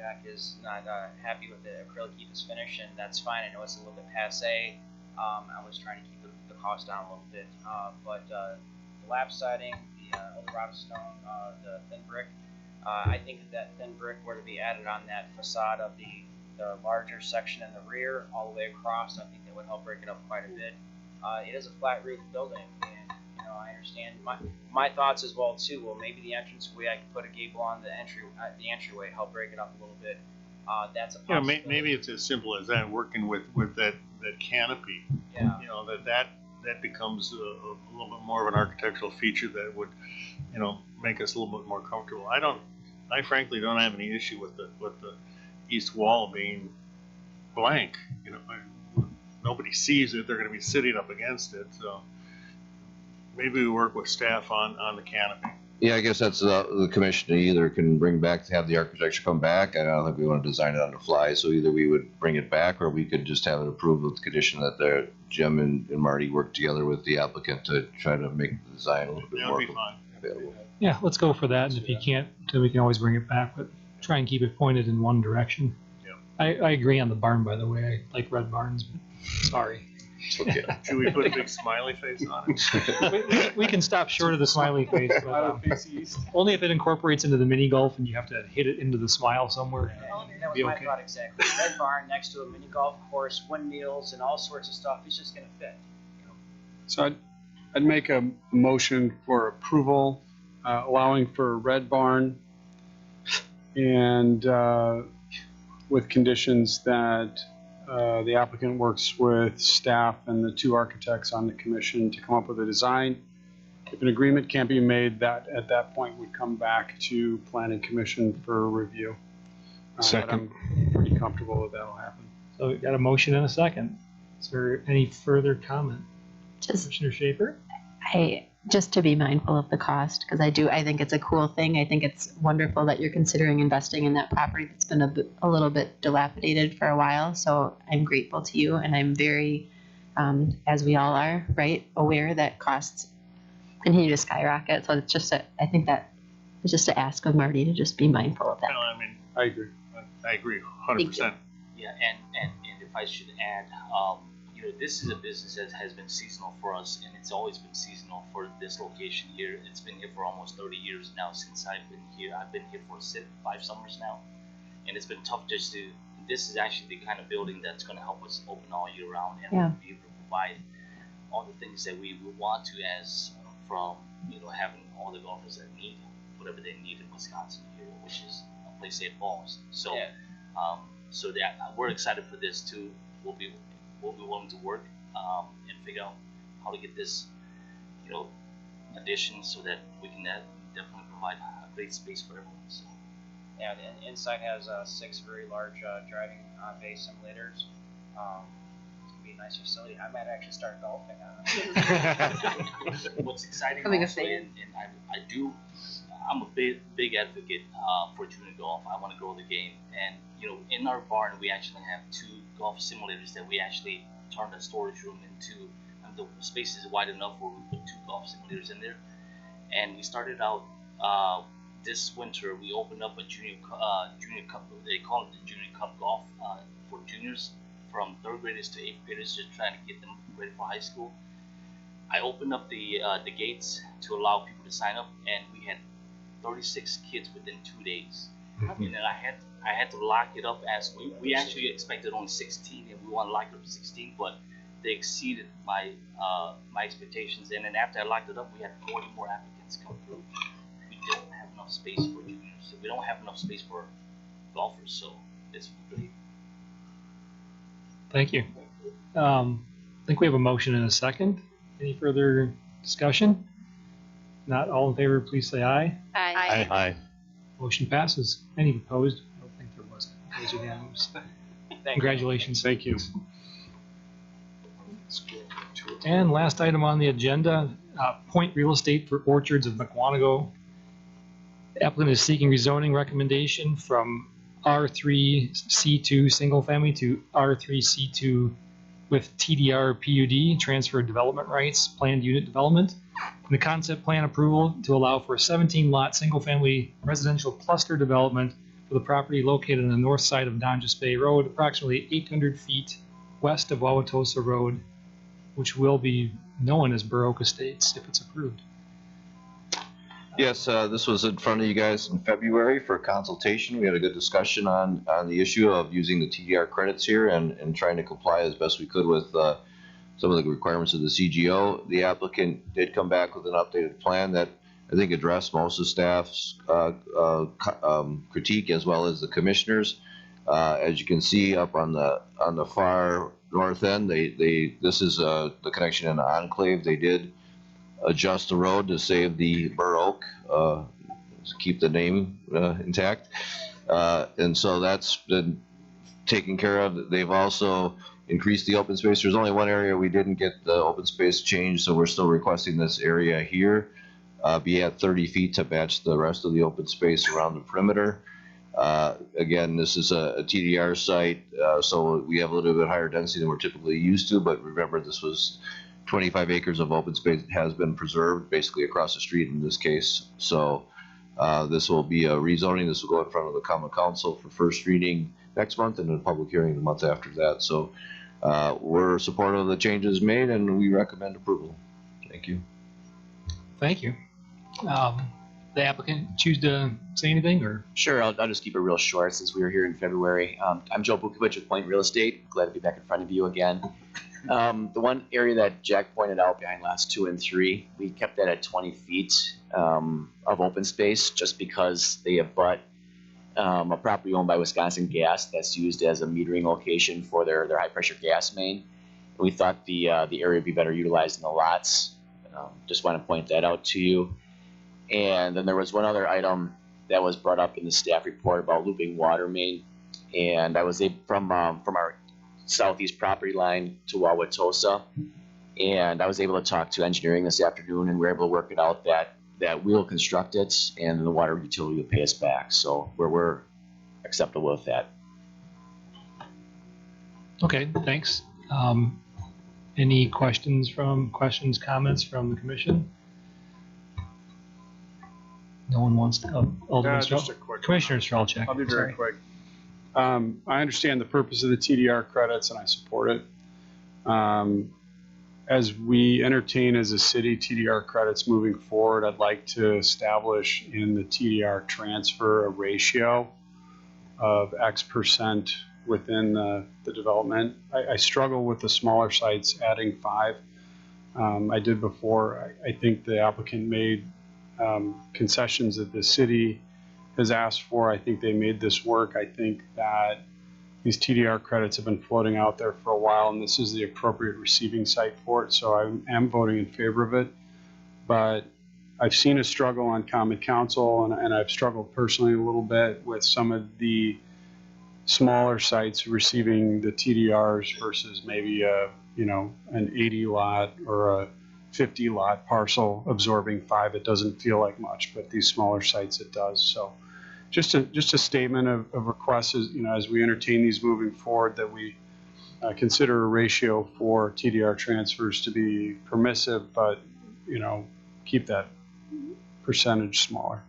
Jack is not happy with the acrylic ephes finish, and that's fine. I know it's a little bit passe. I was trying to keep the cost down a little bit, but the lap siding, the Eldorado stone, the thin brick, I think if that thin brick were to be added on that facade of the larger section in the rear all the way across, I think that would help break it up quite a bit. It is a flat roof building, and I understand my thoughts as well too. Well, maybe the entranceway, I could put a gable on the entryway, help break it up a little bit. That's a possibility. Maybe it's as simple as that, working with that canopy. Yeah. That becomes a little bit more of an architectural feature that would, make us a little bit more comfortable. I frankly don't have any issue with the east wall being blank. Nobody sees it. They're going to be sitting up against it. So maybe we work with staff on the canopy. Yeah, I guess that's the commission either can bring back, have the architecture come back. I don't think we want to design it on the fly, so either we would bring it back or we could just have it approved with the condition that Jim and Marty work together with the applicant to try to make the design a little bit more available. Yeah, let's go for that. And if you can't, then we can always bring it back, but try and keep it pointed in one direction. I agree on the barn, by the way. I like red barns, but sorry. Okay. Should we put a big smiley face on it? we can stop short of the smiley face, but only if it incorporates into the mini golf and you have to hit it into the smile somewhere. That was my thought exactly. Red barn next to a mini golf course, windmills, and all sorts of stuff. It's just going to fit. So I'd make a motion for approval, allowing for red barn and with conditions that the applicant works with staff and the two architects on the commission to come up with a design. If an agreement can't be made, that at that point would come back to planning commission for review. Second. But I'm pretty comfortable that that'll happen. So we got a motion and a second. Is there any further comment? Commissioner Schaefer? Just to be mindful of the cost, because I think it's a cool thing. I think it's wonderful that you're considering investing in that property that's been a little bit dilapidated for a while. So I'm grateful to you, and I'm very, as we all are, right, aware that costs continue to skyrocket. So it's just I think that it's just to ask of Marty to just be mindful of that. I agree. I agree 100%. Yeah, and if I should add, this is a business that has been seasonal for us, and it's always been seasonal for this location here. It's been here for almost 30 years now since I've been here. I've been here for 5 summers now, and it's been tough this is actually the kind of building that's going to help us open all year round and be able to provide all the things that we want to, as from having all the golfers that need whatever they need in Wisconsin here, which is a place they balls. So so that we're excited for this too. We'll be willing to work and figure out how to get this, addition so that we can definitely provide a great space for everyone. So. Yeah, the inside has 6 very large driving bay simulators. It's gonna be a nice facility. I might actually start golfing on it. What's exciting Becoming a also, fan. and I'm a big advocate for junior golf. I want to grow the game, and in our barn we actually have 2 golf simulators that we actually turned a storage room into. And the space is wide enough where we put 2 golf simulators in there. And we started out this winter. We opened up a junior cup. They call it the junior cup golf for juniors, from 3rd graders to 8th graders, just trying to get them ready for high school. I opened up the gates to allow people to sign up, and we had 36 kids within 2 days. And then I had to lock it up, as we actually expected only 16, and we want to lock it up to 16, but they exceeded my expectations. And then after I locked it up, we had 40 more applicants come through. We don't have enough space for juniors. We don't have enough space for golfers, so it's really. Thank you. I think we have a motion and a second. Any further discussion? Not all in favor, please say aye. Aye. Aye. Motion passes. Any opposed? I don't think there was. It was unanimous. Congratulations. Thank you. And last item on the agenda, Point Real Estate for Orchards of Mequon. The applicant is seeking rezoning recommendation from R3C2 single family to R3C2 with TDR PUD, transfer of development rights, planned unit development, and the concept plan approval to allow for a 17-lot single family residential cluster development for the property located on the north side of Donjas Bay Road, approximately 800 feet west of Wauwatosa Road, which will be known as Baroque Estates if it's approved. Yes, this was in front of you guys in February for consultation. We had a good discussion on the issue of using the TDR credits here and trying to comply as best we could with some of the requirements of the CGO. The applicant did come back with an updated plan that I think addressed most of staff's critique as well as the commissioners. As you can see up on the far north end, this is the connection in the enclave. They did adjust the road to save the Baroque, keep the name intact, and so that's been taken care of. They've also increased the open space. There's only one area we didn't get the open space changed, so we're still requesting this area here be at 30 feet to match the rest of the open space around the perimeter. Again, this is a TDR site, so we have a little bit higher density than we're typically used to, but remember this was 25 acres of open space that has been preserved basically across the street in this case. So this will be a rezoning. This will go in front of the Common Council for first reading next month and a public hearing the month after that. So we're supportive of the changes made and we recommend approval. Thank you. Thank you. The applicant choose to say anything or? Sure, I'll just keep it real short since we were here in February. I'm Joe Bukovic with Point Real Estate. Glad to be back in front of you again. The one area that Jack pointed out behind lots 2 and 3, we kept that at 20 feet of open space just because they abut a property owned by Wisconsin Gas that's used as a metering location for their high pressure gas main. We thought the area would be better utilized in the lots. Just want to point that out to you. And then there was one other item that was brought up in the staff report about looping water main. And I was able, from our southeast property line to Wauwatosa, and I was able to talk to engineering this afternoon, and we were able to work it out that we'll construct it, and the water utility will pay us back. So we're acceptable with that. Okay, thanks. Any questions, comments from the commission? No one wants to. Just a quick Commissioner Strelchak. I'll be very quick. I understand the purpose of the TDR credits and I support it. As we entertain as a city TDR credits moving forward, I'd like to establish in the TDR transfer a ratio of X percent within the development. I struggle with the smaller sites adding 5. I did before. I think the applicant made concessions that the city has asked for. I think they made this work. I think that these TDR credits have been floating out there for a while, and this is the appropriate receiving site for it. So I am voting in favor of it. But I've seen a struggle on Common Council, and I've struggled personally a little bit with some of the smaller sites receiving the TDRs versus maybe an 80 lot or a 50 lot parcel absorbing 5. It doesn't feel like much, but these smaller sites it does. So just a statement of requests as we entertain these moving forward, that we consider a ratio for TDR transfers to be permissive, but keep that percentage smaller.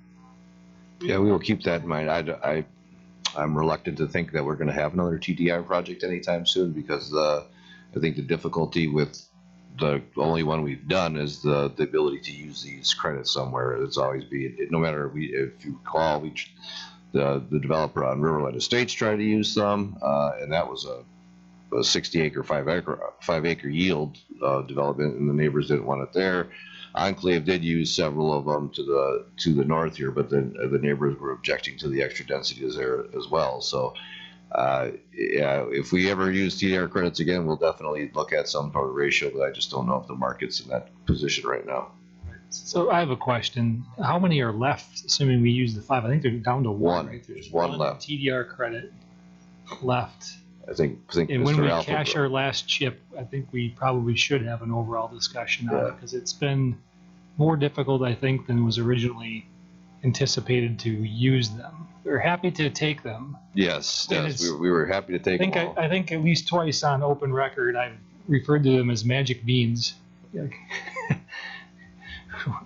Yeah, we will keep that in mind. I'm reluctant to think that we're going to have another TDR project anytime soon because I think the difficulty with the only one we've done is the ability to use these credits somewhere. It's always been, no matter if you recall, the developer on Riverlight Estates tried to use some, and that was a 60 acre, 5 acre yield development, and the neighbors didn't want it there. Enclave did use several of them to the north here, but then the neighbors were objecting to the extra densities there as well. So yeah, if we ever use TDR credits again, we'll definitely look at some part of the ratio, but I just don't know if the market's in that position right now. So I have a question. How many are left, assuming we use the 5? I think they're down to 1, right? There's one left. TDR credit left. I think and when Mr. we Alpha cash our last chip, I think we probably should have an overall discussion on it, because it's been more difficult, I think, than was originally anticipated to use them. We're happy to take them. Yes, we were happy to take them all. I think at least twice on open record, I've referred to them as magic beans.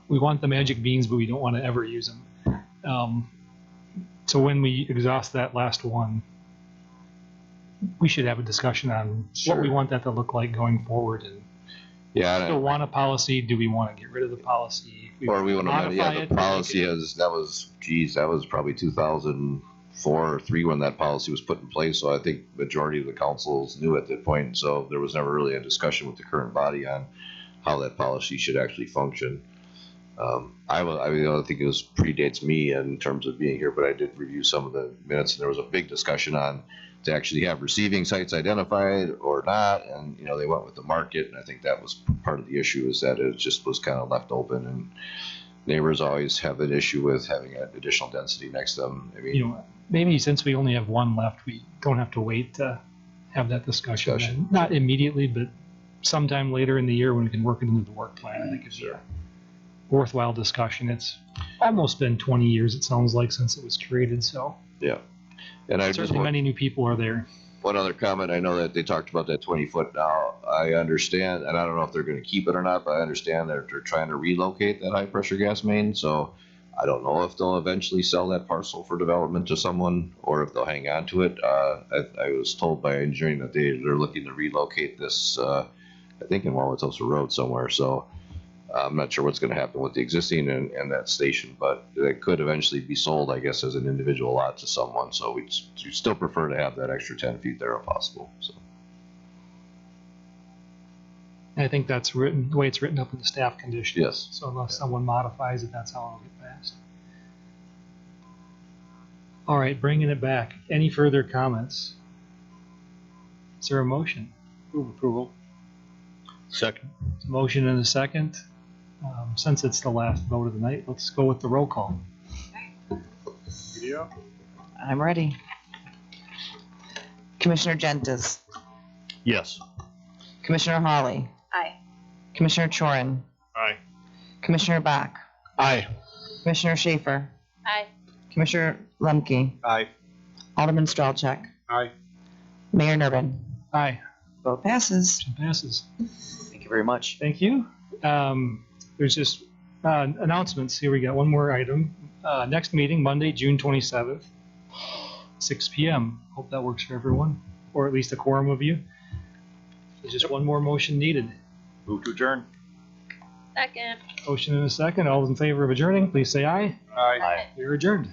We want the magic beans, but we don't want to ever use them. So when we exhaust that last one, we should have a discussion on what we want that to look like going forward. And Yeah. do we want a policy? Do we want to get rid of the policy? Or we want to, modify yeah, it, the policy that was probably 2004 or 3 when that policy was put in place. So I think majority of the councils knew at that point. So there was never really a discussion with the current body on how that policy should actually function. I don't think it was predates me in terms of being here, but I did review some of the minutes, and there was a big discussion on to actually have receiving sites identified or not, and they went with the market, and I think that was part of the issue, is that it just was kind of left open, and neighbors always have an issue with having an additional density next to them. I mean, maybe since we only have one left, we don't have to wait to have that discussion. And not immediately, but sometime later in the year when we can work it into the work plan. I think it's a worthwhile discussion. It's almost been 20 years, it sounds like, since it was created. So yeah, and I certainly many new people are there. One other comment, I know that they talked about that 20-foot now. I understand, and I don't know if they're going to keep it or not, but I understand that they're trying to relocate that high-pressure gas main. So I don't know if they'll eventually sell that parcel for development to someone or if they'll hang on to it. I was told by engineering that they're looking to relocate this, I think in Wauwatosa Road somewhere. So I'm not sure what's going to happen with the existing and that station, but it could eventually be sold, I guess, as an individual lot to someone. So we'd still prefer to have that extra 10 feet there if possible. So I think that's written, the way it's written up in the staff conditions. Yes. So unless someone modifies it, that's how it'll get passed. All right, bringing it back. Any further comments? Is there a motion? Move approval. Second. Motion and a second. Since it's the last vote of the night, let's go with the roll call. Video? I'm ready. Commissioner Gentis. Yes. Commissioner Hawley. Aye. Commissioner Chorin. Aye. Commissioner Bach. Aye. Commissioner Schaefer. Aye. Commissioner Lemke. Aye. Alderman Stralcheck. Aye. Mayor Nurbin. Aye. Vote passes. Motion passes. Thank you very much. Thank you. There's just announcements. Here we got one more item. Next meeting, Monday, June 27th, 6 p.m. Hope that works for everyone, or at least a quorum of you. There's just one more motion needed. Move to adjourn. Second. Motion and a second. All those in favor of adjourning, please say aye. Aye. We're adjourned.